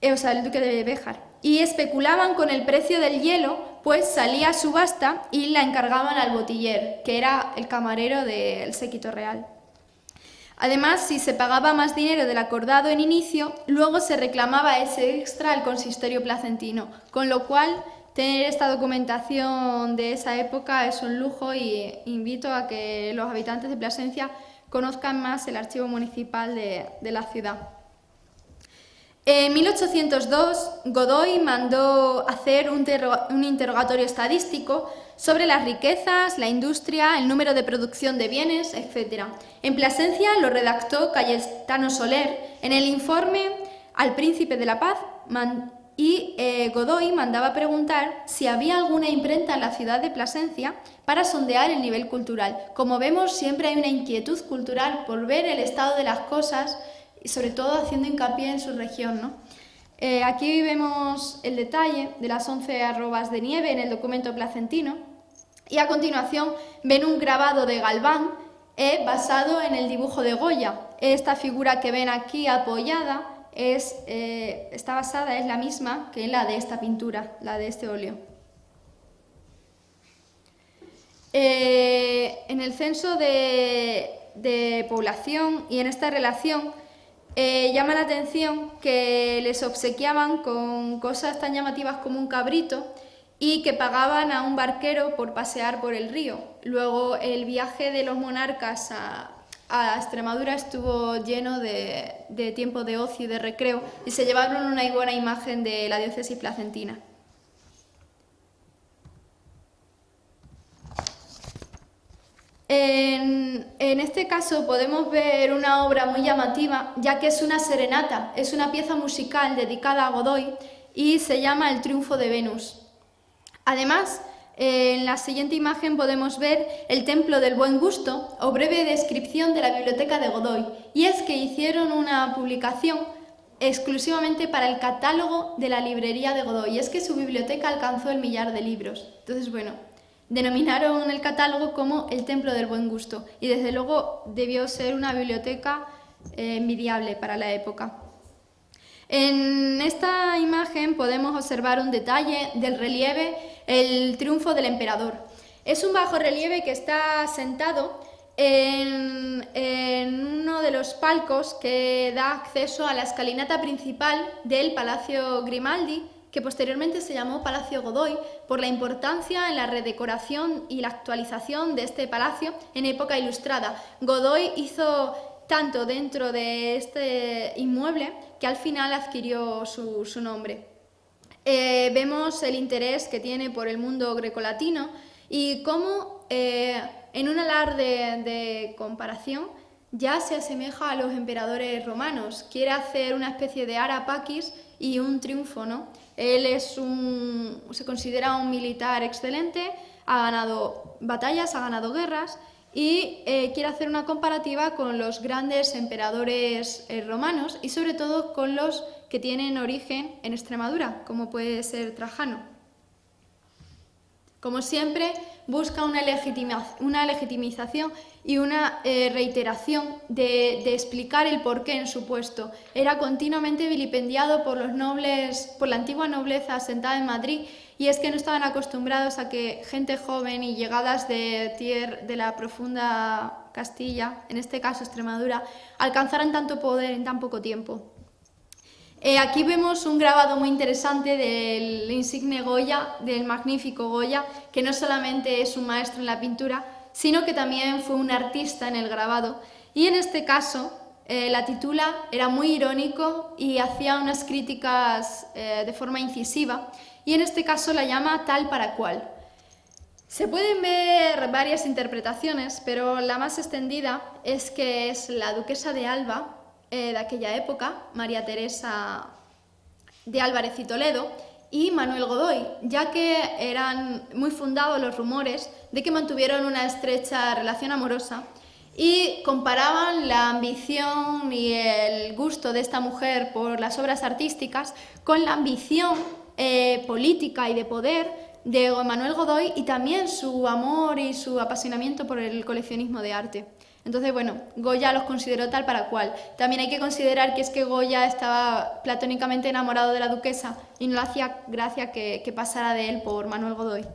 El duque de Béjar. Y especulaban con el precio del hielo, pues salía a subasta y la encargaban al botiller, que era el camarero del séquito real. Además, si se pagaba más dinero del acordado en inicio, luego se reclamaba ese extra al consistorio placentino, con lo cual tener esta documentación de esa época es un lujo, y invito a que los habitantes de Plasencia conozcan más el archivo municipal de la ciudad. En 1802, Godoy mandó hacer un interrogatorio estadístico sobre las riquezas, la industria, el número de producción de bienes, etc. En Plasencia lo redactó Cayetano Soler en el informe al Príncipe de la Paz, y Godoy mandaba preguntar si había alguna imprenta en la ciudad de Plasencia para sondear el nivel cultural. Como vemos, siempre hay una inquietud cultural por ver el estado de las cosas y sobre todo haciendo hincapié en su región, ¿no? Aquí vemos el detalle de las 11 arrobas de nieve en el documento placentino y a continuación ven un grabado de Galván basado en el dibujo de Goya. Esta figura que ven aquí apoyada está basada, es la misma que la de esta pintura, la de este óleo. En el censo de población y en esta relación llama la atención que les obsequiaban con cosas tan llamativas como un cabrito y que pagaban a un barquero por pasear por el río. Luego el viaje de los monarcas a Extremadura estuvo lleno de tiempo de ocio y de recreo y se llevaron una buena imagen de la diócesis placentina. En este caso podemos ver una obra muy llamativa, ya que es una serenata, es una pieza musical dedicada a Godoy y se llama El triunfo de Venus. Además, en la siguiente imagen podemos ver el Templo del Buen Gusto o breve descripción de la biblioteca de Godoy. Y es que hicieron una publicación exclusivamente para el catálogo de la librería de Godoy. Y es que su biblioteca alcanzó el 1.000.000 de libros. Entonces, bueno, denominaron el catálogo como el Templo del Buen Gusto. Y desde luego debió ser una biblioteca envidiable para la época. En esta imagen podemos observar un detalle del relieve, el triunfo del emperador. Es un bajorrelieve que está sentado en uno de los palcos que da acceso a la escalinata principal del Palacio Grimaldi, que posteriormente se llamó Palacio Godoy, por la importancia en la redecoración y la actualización de este palacio en época ilustrada. Godoy hizo tanto dentro de este inmueble que al final adquirió su nombre. Vemos el interés que tiene por el mundo grecolatino y cómo en un alarde de comparación ya se asemeja a los emperadores romanos. Quiere hacer una especie de ara pacis y un triunfo, ¿no? Él se considera un militar excelente, ha ganado batallas, ha ganado guerras y quiere hacer una comparativa con los grandes emperadores romanos y sobre todo con los que tienen origen en Extremadura, como puede ser Trajano. Como siempre, busca una legitimización y una reiteración de explicar el porqué en su puesto. Era continuamente vilipendiado por los nobles, por la antigua nobleza asentada en Madrid, y es que no estaban acostumbrados a que gente joven y llegadas de la profunda Castilla, en este caso Extremadura, alcanzaran tanto poder en tan poco tiempo. Aquí vemos un grabado muy interesante del insigne Goya, del magnífico Goya, que no solamente es un maestro en la pintura, sino que también fue un artista en el grabado. Y en este caso, la titula era muy irónico y hacía unas críticas de forma incisiva, y en este caso la llama Tal para cual. Se pueden ver varias interpretaciones, pero la más extendida es que es la duquesa de Alba, de aquella época, María Teresa de Álvarez y Toledo, y Manuel Godoy, ya que eran muy fundados los rumores de que mantuvieron una estrecha relación amorosa y comparaban la ambición y el gusto de esta mujer por las obras artísticas con la ambición política y de poder de Manuel Godoy y también su amor y su apasionamiento por el coleccionismo de arte. Entonces, bueno, Goya los consideró tal para cual. También hay que considerar que es que Goya estaba platónicamente enamorado de la duquesa y no le hacía gracia que pasara de él por Manuel Godoy,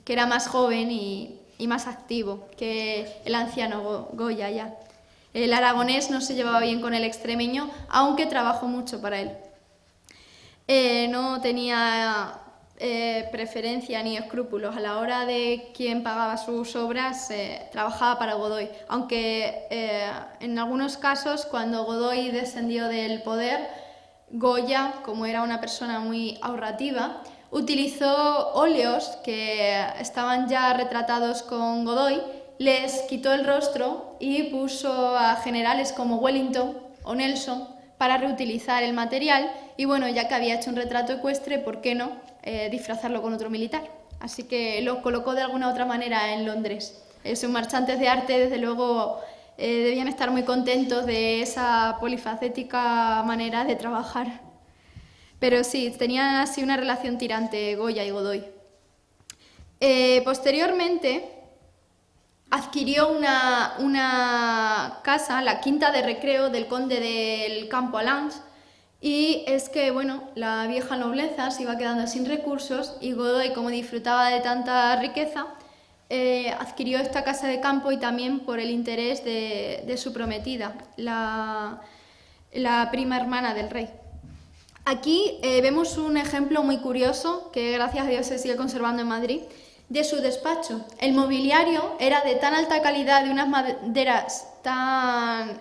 que era más joven y más activo que el anciano Goya ya. El aragonés no se llevaba bien con el extremeño, aunque trabajó mucho para él. No tenía preferencia ni escrúpulos a la hora de quién pagaba sus obras, trabajaba para Godoy, aunque en algunos casos cuando Godoy descendió del poder, Goya, como era una persona muy ahorrativa, utilizó óleos que estaban ya retratados con Godoy, les quitó el rostro y puso a generales como Wellington o Nelson para reutilizar el material, y bueno, ya que había hecho un retrato ecuestre, ¿por qué no disfrazarlo con otro militar? Así que lo colocó de alguna otra manera en Londres. Sus marchantes de arte, desde luego, debían estar muy contentos de esa polifacética manera de trabajar. Pero sí, tenían así una relación tirante Goya y Godoy. Posteriormente adquirió una casa, la Quinta de Recreo del conde del Campo Alans, y es que, bueno, la vieja nobleza se iba quedando sin recursos y Godoy, como disfrutaba de tanta riqueza, adquirió esta casa de campo y también por el interés de su prometida, la prima hermana del rey. Aquí vemos un ejemplo muy curioso, que gracias a Dios se sigue conservando en Madrid, de su despacho. El mobiliario era de tan alta calidad, de unas maderas tan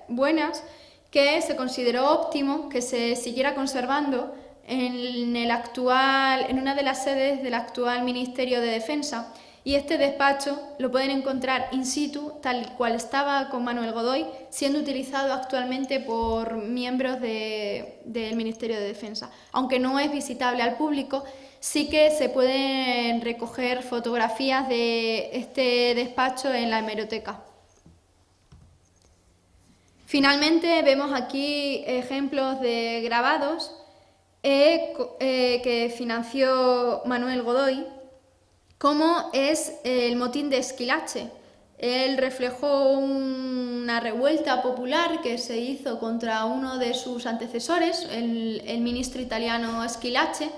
buenas, que se consideró óptimo que se siguiera conservando en una de las sedes del actual Ministerio de Defensa. Y este despacho lo pueden encontrar in situ, tal cual estaba con Manuel Godoy, siendo utilizado actualmente por miembros del Ministerio de Defensa. Aunque no es visitable al público, sí que se pueden recoger fotografías de este despacho en la hemeroteca. Finalmente vemos aquí ejemplos de grabados que financió Manuel Godoy, como es el motín de Esquilache. Él reflejó una revuelta popular que se hizo contra uno de sus antecesores, el ministro italiano Esquilache,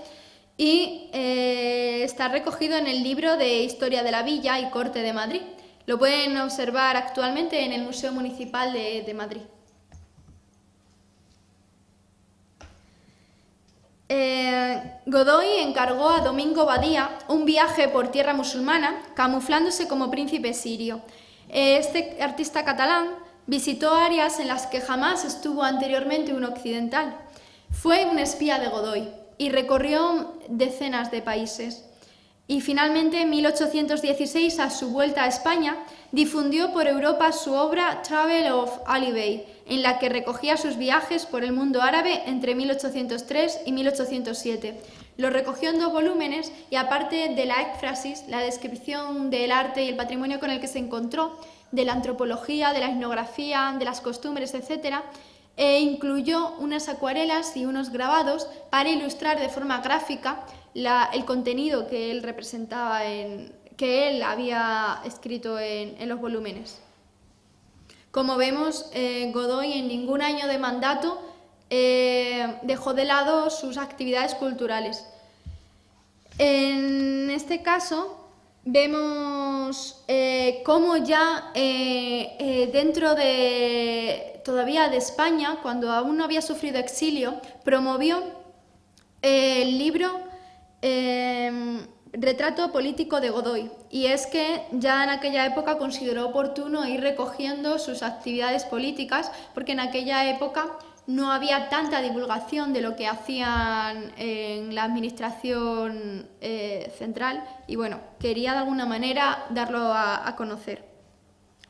y está recogido en el libro de Historia de la Villa y Corte de Madrid. Lo pueden observar actualmente en el Museo Municipal de Madrid. Godoy encargó a Domingo Badía un viaje por tierra musulmana, camuflándose como príncipe sirio. Este artista catalán visitó áreas en las que jamás estuvo anteriormente un occidental. Fue un espía de Godoy y recorrió decenas de países. Y finalmente, en 1816, a su vuelta a España, difundió por Europa su obra Travel of Ali Bey, en la que recogía sus viajes por el mundo árabe entre 1803 y 1807. Lo recogió en 2 volúmenes y, aparte de la éfrasis, la descripción del arte y el patrimonio con el que se encontró, de la antropología, de la etnografía, de las costumbres, etc., incluyó unas acuarelas y unos grabados para ilustrar de forma gráfica el contenido que él representaba, que él había escrito en los volúmenes. Como vemos, Godoy en ningún año de mandato dejó de lado sus actividades culturales. En este caso vemos cómo ya dentro todavía de España, cuando aún no había sufrido exilio, promovió el libro Retrato político de Godoy, y es que ya en aquella época consideró oportuno ir recogiendo sus actividades políticas, porque en aquella época no había tanta divulgación de lo que hacían en la administración central, y bueno, quería de alguna manera darlo a conocer.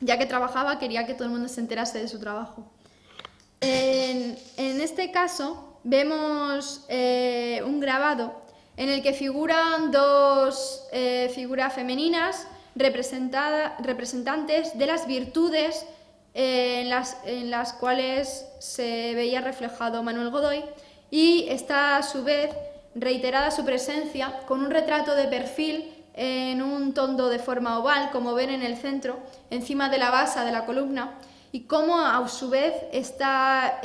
Ya que trabajaba, quería que todo el mundo se enterase de su trabajo. En este caso vemos un grabado en el que figuran 2 figuras femeninas representantes de las virtudes en las cuales se veía reflejado Manuel Godoy, y está a su vez reiterada su presencia con un retrato de perfil en un tondo de forma oval, como ven en el centro, encima de la base de la columna, y cómo a su vez está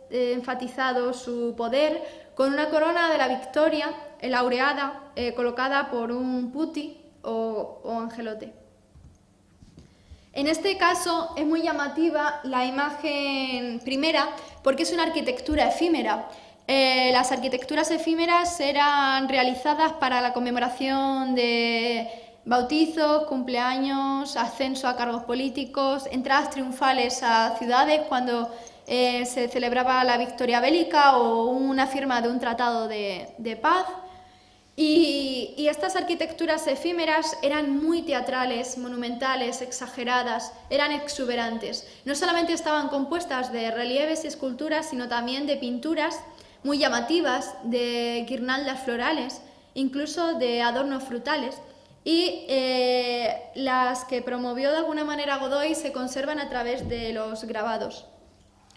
enfatizado su poder con una corona de la victoria laureada colocada por un putti o angelote. En este caso es muy llamativa la imagen primera porque es una arquitectura efímera. Las arquitecturas efímeras eran realizadas para la conmemoración de bautizos, cumpleaños, ascenso a cargos políticos, entradas triunfales a ciudades cuando se celebraba la victoria bélica o una firma de un tratado de paz. Y estas arquitecturas efímeras eran muy teatrales, monumentales, exageradas, eran exuberantes. No solamente estaban compuestas de relieves y esculturas, sino también de pinturas muy llamativas, de guirnaldas florales, incluso de adornos frutales, y las que promovió de alguna manera Godoy se conservan a través de los grabados.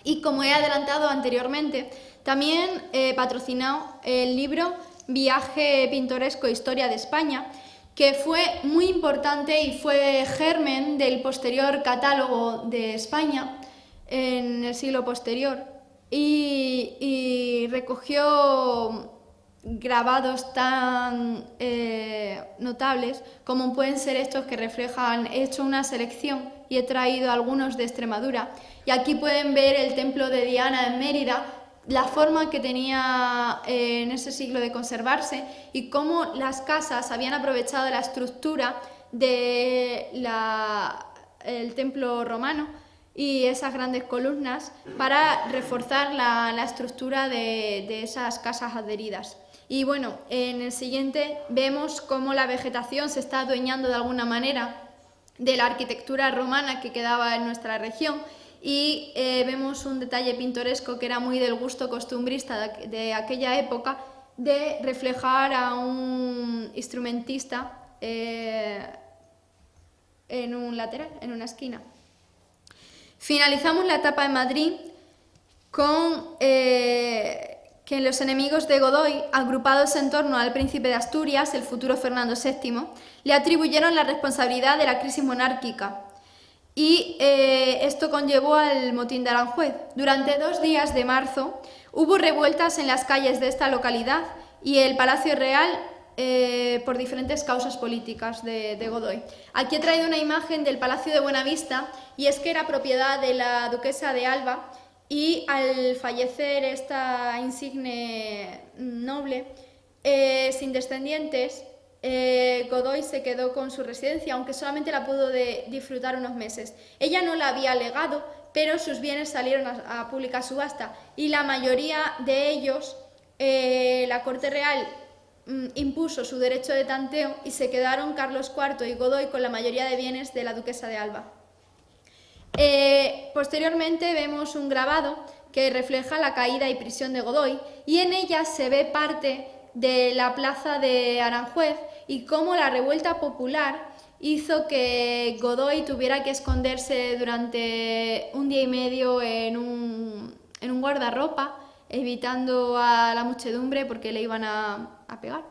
Y como he adelantado anteriormente, también patrocinó el libro Viaje pintoresco, Historia de España, que fue muy importante y fue germen del posterior catálogo de España en el siglo posterior, y recogió grabados tan notables como pueden ser estos que reflejan. He hecho una selección y he traído algunos de Extremadura, y aquí pueden ver el templo de Diana en Mérida, la forma que tenía en ese siglo de conservarse, y cómo las casas habían aprovechado la estructura del templo romano y esas grandes columnas para reforzar la estructura de esas casas adheridas. Y bueno, en el siguiente vemos cómo la vegetación se está adueñando de alguna manera de la arquitectura romana que quedaba en nuestra región, y vemos un detalle pintoresco que era muy del gusto costumbrista de aquella época, de reflejar a un instrumentista en un lateral, en una esquina. Finalizamos la etapa en Madrid con que los enemigos de Godoy, agrupados en torno al príncipe de Asturias, el futuro Fernando VII, le atribuyeron la responsabilidad de la crisis monárquica, y esto conllevó al motín de Aranjuez. Durante 2 días de marzo hubo revueltas en las calles de esta localidad y el Palacio Real por diferentes causas políticas de Godoy. Aquí he traído una imagen del Palacio de Buenavista, y es que era propiedad de la duquesa de Alba, y al fallecer esta insigne noble, sin descendientes, Godoy se quedó con su residencia, aunque solamente la pudo disfrutar unos meses. Ella no la había legado, pero sus bienes salieron a pública subasta, y la mayoría de ellos, la Corte Real impuso su derecho de tanteo, y se quedaron Carlos IV y Godoy con la mayoría de bienes de la duquesa de Alba. Posteriormente vemos un grabado que refleja la caída y prisión de Godoy, y en ella se ve parte de la plaza de Aranjuez y cómo la revuelta popular hizo que Godoy tuviera que esconderse durante 1 día y medio en un guardarropa, evitando a la muchedumbre porque le iban a pegar.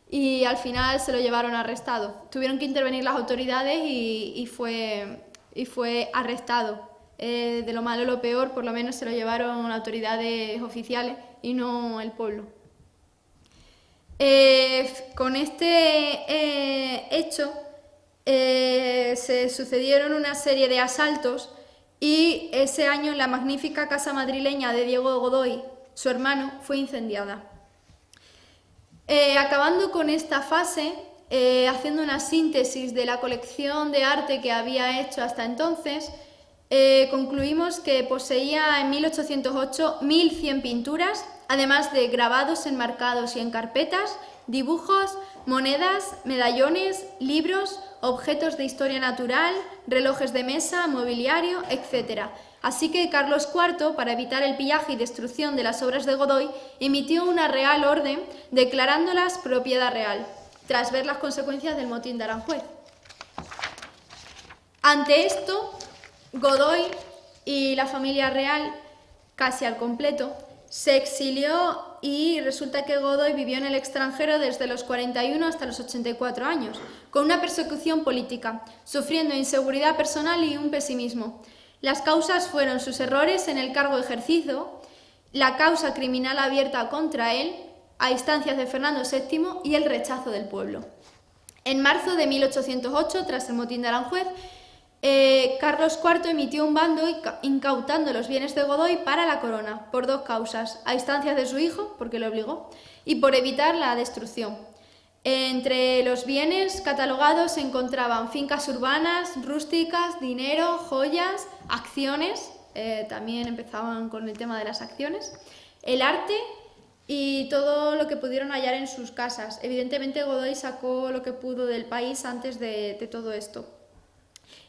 Y al final se lo llevaron arrestado. Tuvieron que intervenir las autoridades y fue arrestado. De lo malo lo peor, por lo menos se lo llevaron autoridades oficiales y no el pueblo. Con este hecho se sucedieron una serie de asaltos, y ese año la magnífica casa madrileña de Diego Godoy, su hermano, fue incendiada. Acabando con esta fase, haciendo una síntesis de la colección de arte que había hecho hasta entonces, concluimos que poseía en 1808 1.100 pinturas, además de grabados enmarcados y en carpetas, dibujos, monedas, medallones, libros, objetos de historia natural, relojes de mesa, mobiliario, etc. Así que Carlos IV, para evitar el pillaje y destrucción de las obras de Godoy, emitió una real orden declarándolas propiedad real, tras ver las consecuencias del motín de Aranjuez. Ante esto, Godoy y la familia real, casi al completo, se exilió, y resulta que Godoy vivió en el extranjero desde los 41 hasta los 84 años, con una persecución política, sufriendo inseguridad personal y un pesimismo. Las causas fueron sus errores en el cargo ejercido, la causa criminal abierta contra él, a instancias de Fernando VII, y el rechazo del pueblo. En marzo de 1808, tras el motín de Aranjuez, Carlos IV emitió un bando incautando los bienes de Godoy para la corona, por 2 causas: a instancias de su hijo, porque lo obligó, y por evitar la destrucción. Entre los bienes catalogados se encontraban fincas urbanas, rústicas, dinero, joyas, acciones, también empezaban con el tema de las acciones, el arte y todo lo que pudieron hallar en sus casas. Evidentemente Godoy sacó lo que pudo del país antes de todo esto.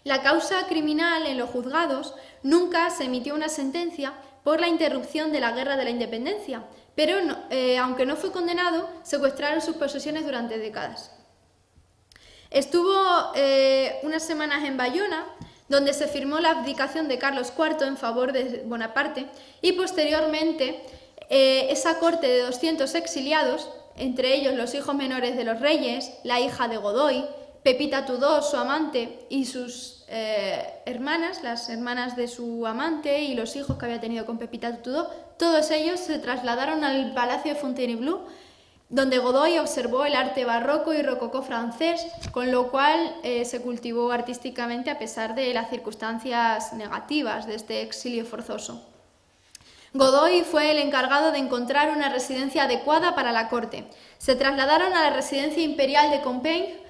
La causa criminal en los juzgados nunca se emitió una sentencia por la interrupción de la Guerra de la Independencia, pero aunque no fue condenado, secuestraron sus posesiones durante décadas. Estuvo unas semanas en Bayona, donde se firmó la abdicación de Carlos IV en favor de Bonaparte, y posteriormente esa corte de 200 exiliados, entre ellos los hijos menores de los reyes, la hija de Godoy, Pepita Tudó, su amante, y sus hermanas, las hermanas de su amante y los hijos que había tenido con Pepita Tudó, todos ellos se trasladaron al Palacio de Fontainebleau, donde Godoy observó el arte barroco y rococó francés, con lo cual se cultivó artísticamente a pesar de las circunstancias negativas de este exilio forzoso. Godoy fue el encargado de encontrar una residencia adecuada para la corte. Se trasladaron a la residencia imperial de Compiègne,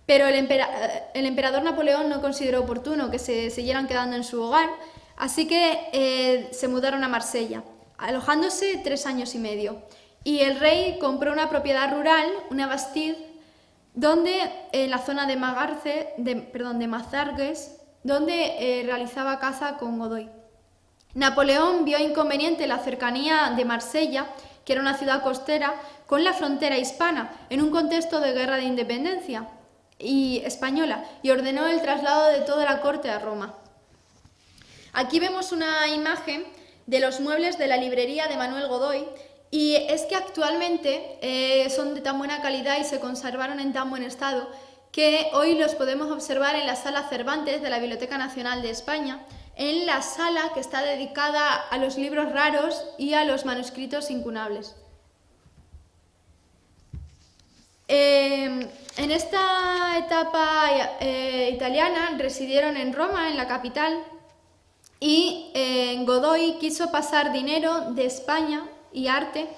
pero el emperador Napoleón no consideró oportuno que se siguieran quedando en su hogar, así que se mudaron a Marsella, alojándose 3 años y medio. Y el rey compró una propiedad rural, una bastide, donde en la zona de Mazargues, donde realizaba caza con Godoy. Napoleón vio inconveniente la cercanía de Marsella, que era una ciudad costera, con la frontera hispana, en un contexto de guerra de independencia española, y ordenó el traslado de toda la corte a Roma. Aquí vemos una imagen de los muebles de la librería de Manuel Godoy, y es que actualmente son de tan buena calidad y se conservaron en tan buen estado que hoy los podemos observar en la Sala Cervantes de la Biblioteca Nacional de España, en la sala que está dedicada a los libros raros y a los manuscritos incunables. En esta etapa italiana residieron en Roma, en la capital, y Godoy quiso pasar dinero de España y arte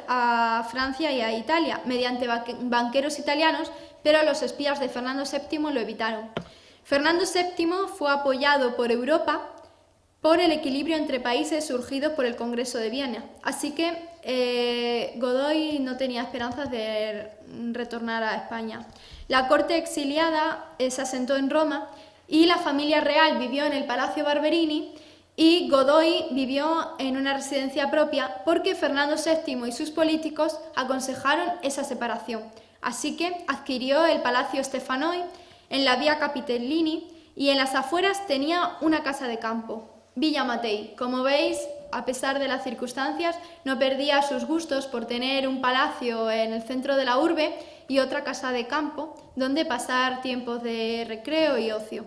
a Francia y a Italia mediante banqueros italianos, pero los espías de Fernando VII lo evitaron. Fernando VII fue apoyado por Europa por el equilibrio entre países surgido por el Congreso de Viena, así que Godoy no tenía esperanzas de retornar a España. La corte exiliada se asentó en Roma y la familia real vivió en el Palacio Barberini, y Godoy vivió en una residencia propia porque Fernando VII y sus políticos aconsejaron esa separación. Así que adquirió el Palacio Stefanoi en la Vía Capitellini, y en las afueras tenía una casa de campo, Villa Mattei. Como veis, a pesar de las circunstancias, no perdía sus gustos por tener un palacio en el centro de la urbe y otra casa de campo donde pasar tiempos de recreo y ocio.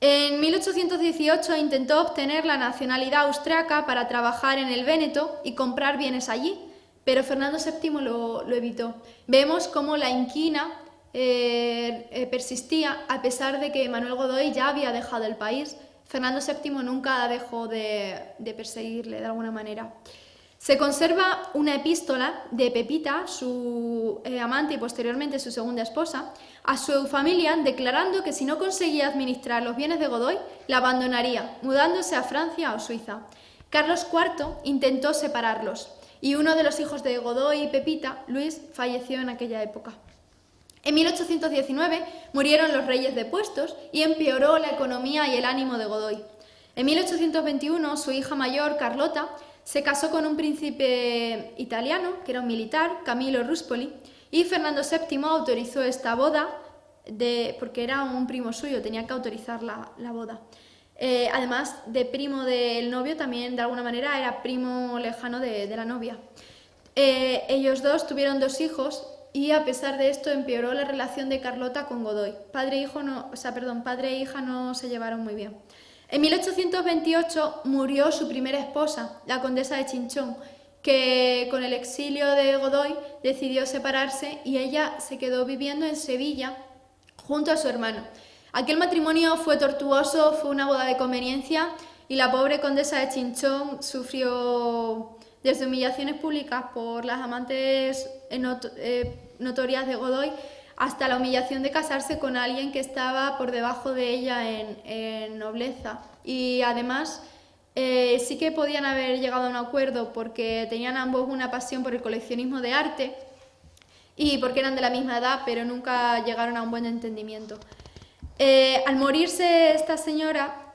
En 1818 intentó obtener la nacionalidad austriaca para trabajar en el Véneto y comprar bienes allí, pero Fernando VII lo evitó. Vemos cómo la inquina persistía a pesar de que Manuel Godoy ya había dejado el país. Fernando VII nunca dejó de perseguirle de alguna manera. Se conserva una epístola de Pepita, su amante y posteriormente su segunda esposa, a su familia declarando que si no conseguía administrar los bienes de Godoy, la abandonaría, mudándose a Francia o Suiza. Carlos IV intentó separarlos y uno de los hijos de Godoy y Pepita, Luis, falleció en aquella época. En 1819 murieron los reyes depuestos y empeoró la economía y el ánimo de Godoy. En 1821 su hija mayor, Carlota, se casó con un príncipe italiano, que era un militar, Camillo Ruspoli, y Fernando VII autorizó esta boda, porque era un primo suyo, tenía que autorizar la boda. Además de primo del novio, también de alguna manera era primo lejano de la novia. Ellos dos tuvieron 2 hijos y a pesar de esto empeoró la relación de Carlota con Godoy. Padre e hija no se llevaron muy bien. En 1828 murió su primera esposa, la condesa de Chinchón, que con el exilio de Godoy decidió separarse y ella se quedó viviendo en Sevilla junto a su hermano. Aquel matrimonio fue tortuoso, fue una boda de conveniencia y la pobre condesa de Chinchón sufrió desde humillaciones públicas por las amantes notorias de Godoy hasta la humillación de casarse con alguien que estaba por debajo de ella en nobleza. Y además sí que podían haber llegado a un acuerdo porque tenían ambos una pasión por el coleccionismo de arte y porque eran de la misma edad, pero nunca llegaron a un buen entendimiento. Al morirse esta señora,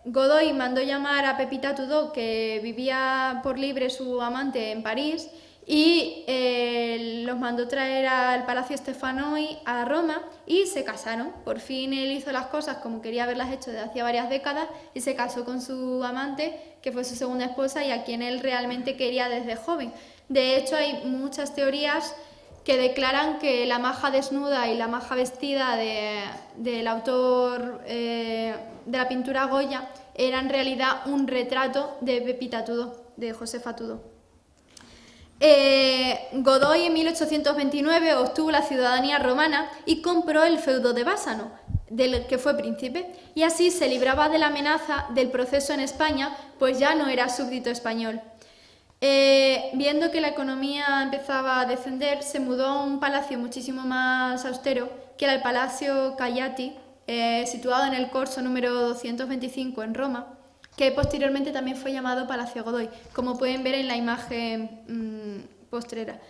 Godoy mandó llamar a Pepita Tudó, que vivía por libre su amante en París, y los mandó traer al Palacio Stefanoi a Roma y se casaron. Por fin él hizo las cosas como quería haberlas hecho desde hacía varias décadas y se casó con su amante, que fue su segunda esposa y a quien él realmente quería desde joven. De hecho, hay muchas teorías que declaran que la maja desnuda y la maja vestida del autor de la pintura Goya era en realidad un retrato de Pepita Tudó, de Josefa Tudó. Godoy en 1829 obtuvo la ciudadanía romana y compró el feudo de Bássano, del que fue príncipe, y así se libraba de la amenaza del proceso en España, pues ya no era súbdito español. Viendo que la economía empezaba a descender, se mudó a un palacio muchísimo más austero, que era el Palacio Caiati, situado en el Corso número 225 en Roma, que posteriormente también fue llamado Palacio Godoy, como pueden ver en la imagen postrera.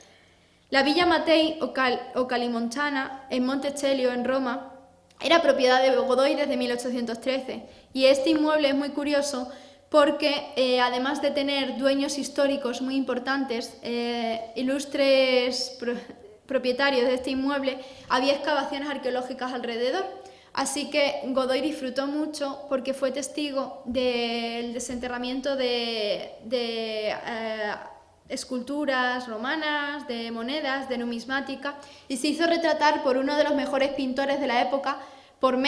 La Villa Mattei o Calimontana, en Monticello, en Roma, era propiedad de Godoy desde 1813, y este inmueble es muy curioso porque, además de tener dueños históricos muy importantes, ilustres propietarios de este inmueble, había excavaciones arqueológicas alrededor. Así que Godoy disfrutó mucho porque fue testigo del desenterramiento de esculturas romanas, de monedas, de numismática, y se hizo retratar por uno de los mejores pintores de la época, por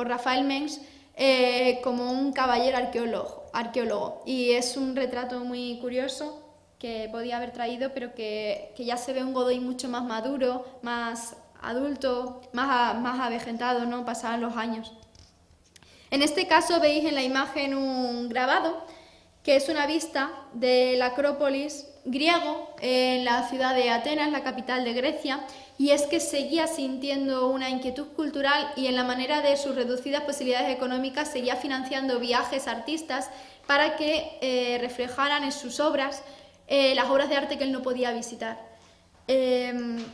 Rafael Mengs, como un caballero arqueólogo. Y es un retrato muy curioso que podía haber traído, pero que ya se ve un Godoy mucho más maduro, más adulto, más avejentado, ¿no? Pasaban los años. En este caso veis en la imagen un grabado, que es una vista de la Acrópolis griego en la ciudad de Atenas, la capital de Grecia, y es que seguía sintiendo una inquietud cultural y en la manera de sus reducidas posibilidades económicas seguía financiando viajes a artistas para que reflejaran en sus obras las obras de arte que él no podía visitar. En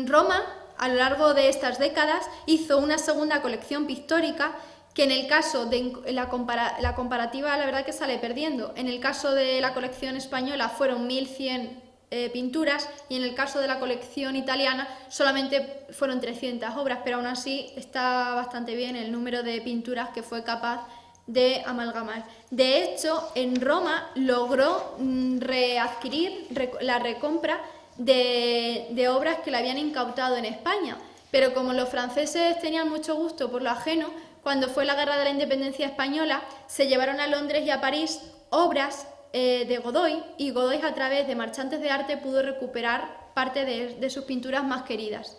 Roma, a lo largo de estas décadas, hizo una segunda colección pictórica que en el caso de la comparativa, la verdad que sale perdiendo. En el caso de la colección española fueron 1100 pinturas y en el caso de la colección italiana solamente fueron 300 obras, pero aún así está bastante bien el número de pinturas que fue capaz de amalgamar. De hecho, en Roma logró readquirir la recompra de obras que le habían incautado en España, pero como los franceses tenían mucho gusto por lo ajeno, cuando fue la Guerra de la Independencia Española se llevaron a Londres y a París obras de Godoy, y Godoy, a través de marchantes de arte, pudo recuperar parte de sus pinturas más queridas.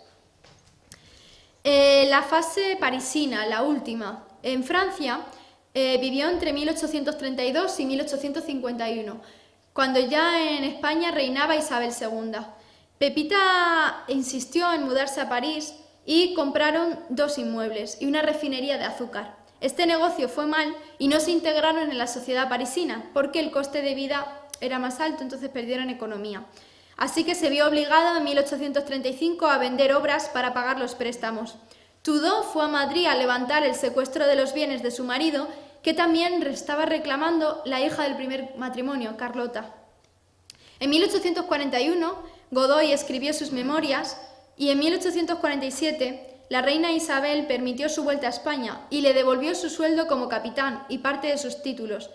La fase parisina, la última, en Francia, vivió entre 1832 y 1851, cuando ya en España reinaba Isabel II. Pepita insistió en mudarse a París y compraron 2 inmuebles y una refinería de azúcar. Este negocio fue mal y no se integraron en la sociedad parisina porque el coste de vida era más alto, entonces perdieron economía. Así que se vio obligado en 1835 a vender obras para pagar los préstamos. Tudó fue a Madrid a levantar el secuestro de los bienes de su marido, que también estaba reclamando la hija del primer matrimonio, Carlota. En 1841, Godoy escribió sus memorias y en 1847 la reina Isabel permitió su vuelta a España y le devolvió su sueldo como capitán y parte de sus títulos.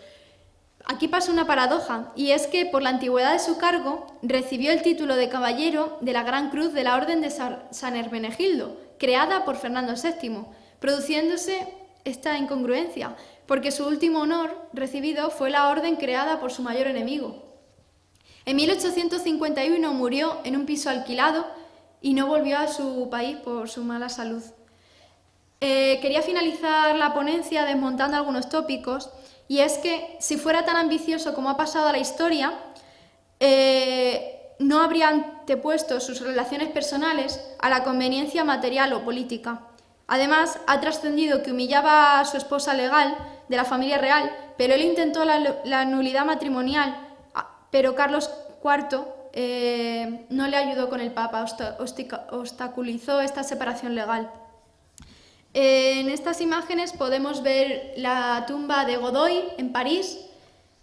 Aquí pasa una paradoja, y es que por la antigüedad de su cargo recibió el título de caballero de la Gran Cruz de la Orden de San Hermenegildo, creada por Fernando VII, produciéndose esta incongruencia, porque su último honor recibido fue la orden creada por su mayor enemigo. En 1851 murió en un piso alquilado y no volvió a su país por su mala salud. Quería finalizar la ponencia desmontando algunos tópicos, y es que si fuera tan ambicioso como ha pasado a la historia, no habría antepuesto sus relaciones personales a la conveniencia material o política. Además, ha trascendido que humillaba a su esposa legal de la familia real, pero él intentó la nulidad matrimonial, pero Carlos IV no le ayudó con el Papa, obstaculizó esta separación legal. En estas imágenes podemos ver la tumba de Godoy en París.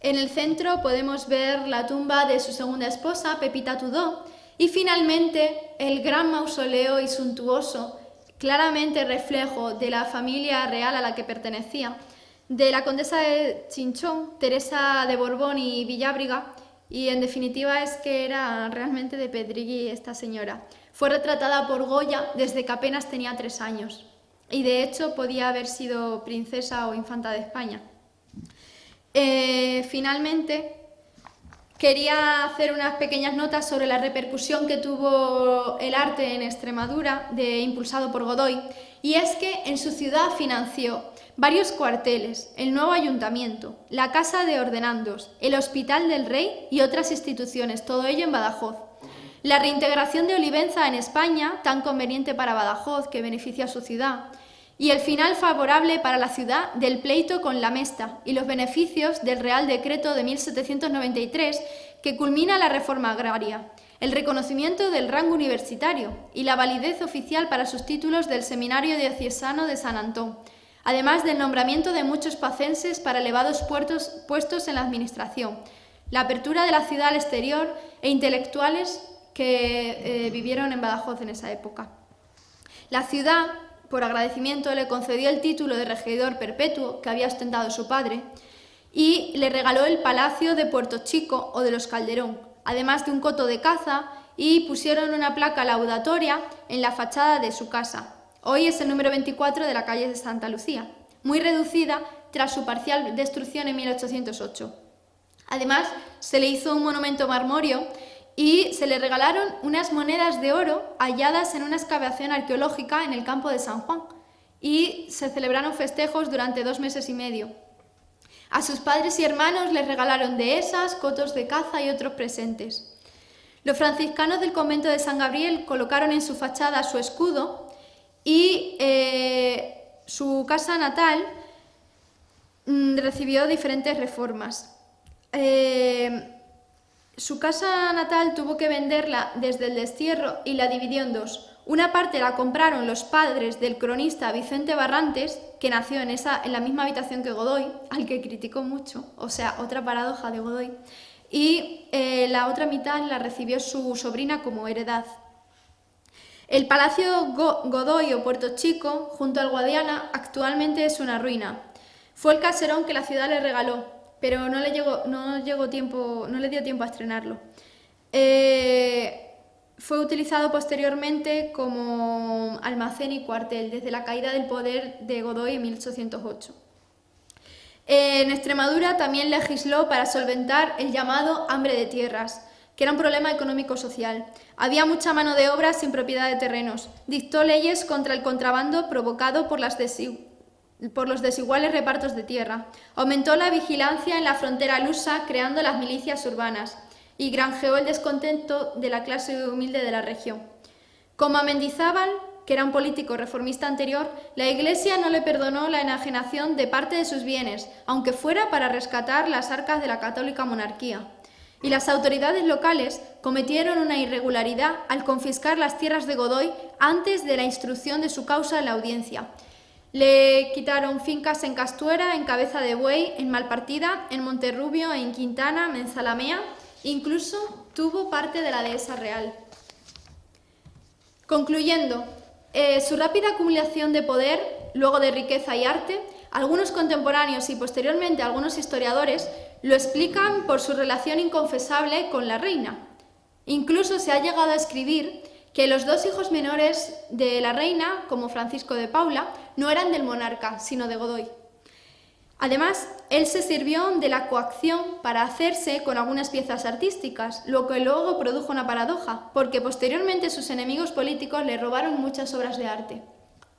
En el centro podemos ver la tumba de su segunda esposa, Pepita Tudó, y finalmente el gran mausoleo y suntuoso, claramente reflejo de la familia real a la que pertenecía, de la condesa de Chinchón, Teresa de Borbón y Villábriga, y en definitiva es que era realmente de Pedrigui esta señora. Fue retratada por Goya desde que apenas tenía 3 años y de hecho podía haber sido princesa o infanta de España. Finalmente, quería hacer unas pequeñas notas sobre la repercusión que tuvo el arte en Extremadura, impulsado por Godoy, y es que en su ciudad financió varios cuarteles, el nuevo ayuntamiento, la Casa de Ordenandos, el Hospital del Rey y otras instituciones, todo ello en Badajoz. La reintegración de Olivenza en España, tan conveniente para Badajoz que beneficia a su ciudad, y el final favorable para la ciudad del pleito con la Mesta y los beneficios del Real Decreto de 1793 que culmina la reforma agraria, el reconocimiento del rango universitario y la validez oficial para sus títulos del Seminario Diocesano de San Antón, además del nombramiento de muchos pacenses para elevados puestos en la administración, la apertura de la ciudad al exterior e intelectuales que vivieron en Badajoz en esa época. La ciudad, por agradecimiento, le concedió el título de regidor perpetuo que había ostentado su padre y le regaló el Palacio de Puerto Chico o de los Calderón, además de un coto de caza, y pusieron una placa laudatoria en la fachada de su casa. Hoy es el número 24 de la calle de Santa Lucía, muy reducida tras su parcial destrucción en 1808. Además, se le hizo un monumento marmóreo y se le regalaron unas monedas de oro halladas en una excavación arqueológica en el campo de San Juan, y se celebraron festejos durante 2 meses y medio. A sus padres y hermanos les regalaron dehesas, cotos de caza y otros presentes. Los franciscanos del convento de San Gabriel colocaron en su fachada su escudo y su casa natal recibió diferentes reformas. Su casa natal tuvo que venderla desde el destierro y la dividió en 2. Una parte la compraron los padres del cronista Vicente Barrantes, que nació en la misma habitación que Godoy, al que criticó mucho, o sea, otra paradoja de Godoy, y la otra mitad la recibió su sobrina como heredad. El Palacio Godoy o Puerto Chico, junto al Guadiana, actualmente es una ruina. Fue el caserón que la ciudad le regaló, pero no le dio tiempo a estrenarlo. Fue utilizado posteriormente como almacén y cuartel desde la caída del poder de Godoy en 1808. En Extremadura también legisló para solventar el llamado hambre de tierras, que era un problema económico-social. Había mucha mano de obra sin propiedad de terrenos. Dictó leyes contra el contrabando provocado por los desiguales repartos de tierra. Aumentó la vigilancia en la frontera lusa, creando las milicias urbanas, y granjeó el descontento de la clase humilde de la región. Como a Mendizábal, que era un político reformista anterior, la Iglesia no le perdonó la enajenación de parte de sus bienes, aunque fuera para rescatar las arcas de la católica monarquía. Y las autoridades locales cometieron una irregularidad al confiscar las tierras de Godoy antes de la instrucción de su causa en la audiencia. Le quitaron fincas en Castuera, en Cabeza de Buey, en Malpartida, en Monterrubio, en Quintana, en Zalamea. Incluso tuvo parte de la dehesa real. Concluyendo, su rápida acumulación de poder, luego de riqueza y arte, algunos contemporáneos y posteriormente algunos historiadores lo explican por su relación inconfesable con la reina. Incluso se ha llegado a escribir que los 2 hijos menores de la reina, como Francisco de Paula, no eran del monarca, sino de Godoy. Además, él se sirvió de la coacción para hacerse con algunas piezas artísticas, lo que luego produjo una paradoja, porque posteriormente sus enemigos políticos le robaron muchas obras de arte.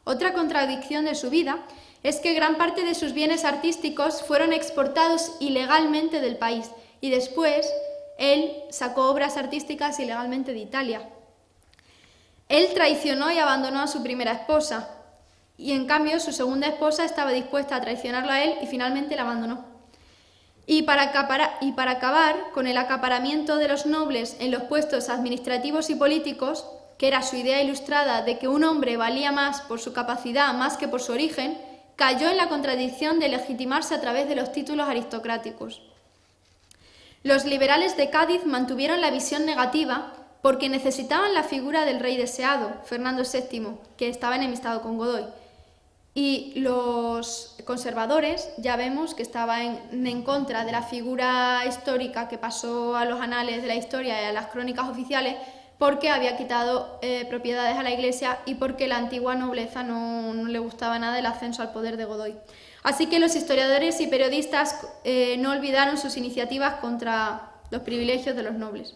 Otra contradicción de su vida es que gran parte de sus bienes artísticos fueron exportados ilegalmente del país y después él sacó obras artísticas ilegalmente de Italia. Él traicionó y abandonó a su primera esposa, y en cambio su segunda esposa estaba dispuesta a traicionarlo a él y finalmente la abandonó. Y para acabar con el acaparamiento de los nobles en los puestos administrativos y políticos, que era su idea ilustrada de que un hombre valía más por su capacidad más que por su origen, cayó en la contradicción de legitimarse a través de los títulos aristocráticos. Los liberales de Cádiz mantuvieron la visión negativa porque necesitaban la figura del rey deseado, Fernando VII, que estaba enemistado con Godoy. Y los conservadores ya vemos que estaban en contra de la figura histórica que pasó a los anales de la historia y a las crónicas oficiales, porque había quitado propiedades a la Iglesia y porque la antigua nobleza no le gustaba nada el ascenso al poder de Godoy. Así que los historiadores y periodistas no olvidaron sus iniciativas contra los privilegios de los nobles.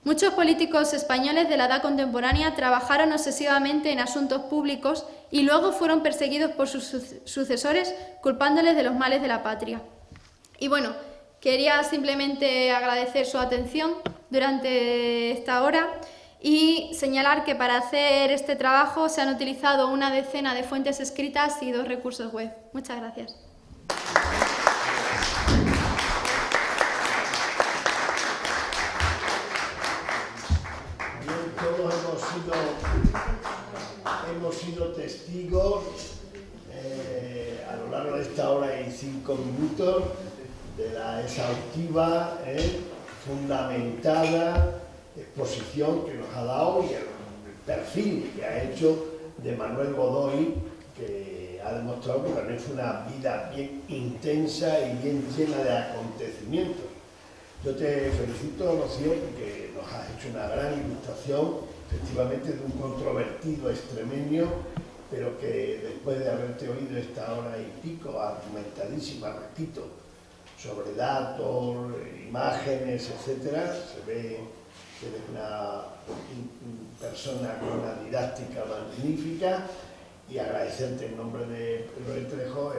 Muchos políticos españoles de la edad contemporánea trabajaron obsesivamente en asuntos públicos y luego fueron perseguidos por sus sucesores culpándoles de los males de la patria. Y bueno, quería simplemente agradecer su atención durante esta hora y señalar que para hacer este trabajo se han utilizado una decena de fuentes escritas y 2 recursos web. Muchas gracias. Todos hemos sido testigos a lo largo de esta hora y 5 minutos de la exhaustiva, fundamentada exposición que nos ha dado y el perfil que ha hecho de Manuel Godoy, que ha demostrado que también fue una vida bien intensa y bien llena de acontecimientos. Yo te felicito, Rocío, porque nos has hecho una gran ilustración, efectivamente, de un controvertido extremeño, pero que después de haberte oído esta hora y pico, argumentadísima, repito, sobre datos, imágenes, etcétera, se ve que eres una persona con una didáctica magnífica, y agradecerte en nombre de Eloy Trejo,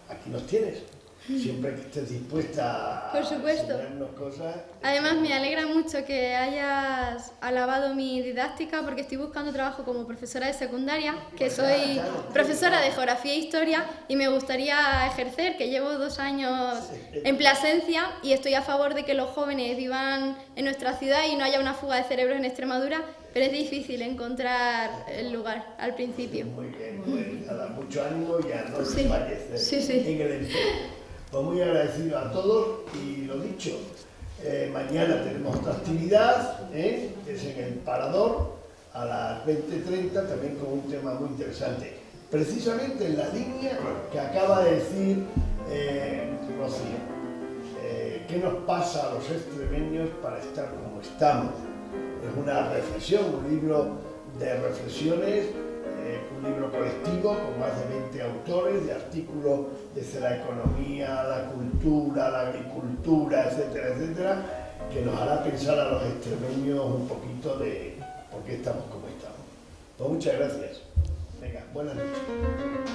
aquí nos tienes. Siempre que estés dispuesta a enseñarnos cosas. Además, me alegra mucho que hayas alabado mi didáctica, porque estoy buscando trabajo como profesora de secundaria, que soy profesora de Geografía e Historia y me gustaría ejercer, que llevo 2 años en Plasencia y estoy a favor de que los jóvenes vivan en nuestra ciudad y no haya una fuga de cerebros en Extremadura, pero es difícil encontrar el lugar al principio. Muy bien, pues nada, mucho ánimo y a no desfallecer en el empleo. Pues muy agradecido a todos y lo dicho, mañana tenemos otra actividad, que es en el Parador a las 20:30, también con un tema muy interesante, precisamente en la línea que acaba de decir Rocío. ¿Qué nos pasa a los extremeños para estar como estamos? Es una reflexión, un libro de reflexiones, un libro colectivo con más de 20 autores, de artículos desde la economía, la cultura, la agricultura, etcétera, etcétera, que nos hará pensar a los extremeños un poquito de por qué estamos como estamos. Pues muchas gracias. Venga, buenas noches.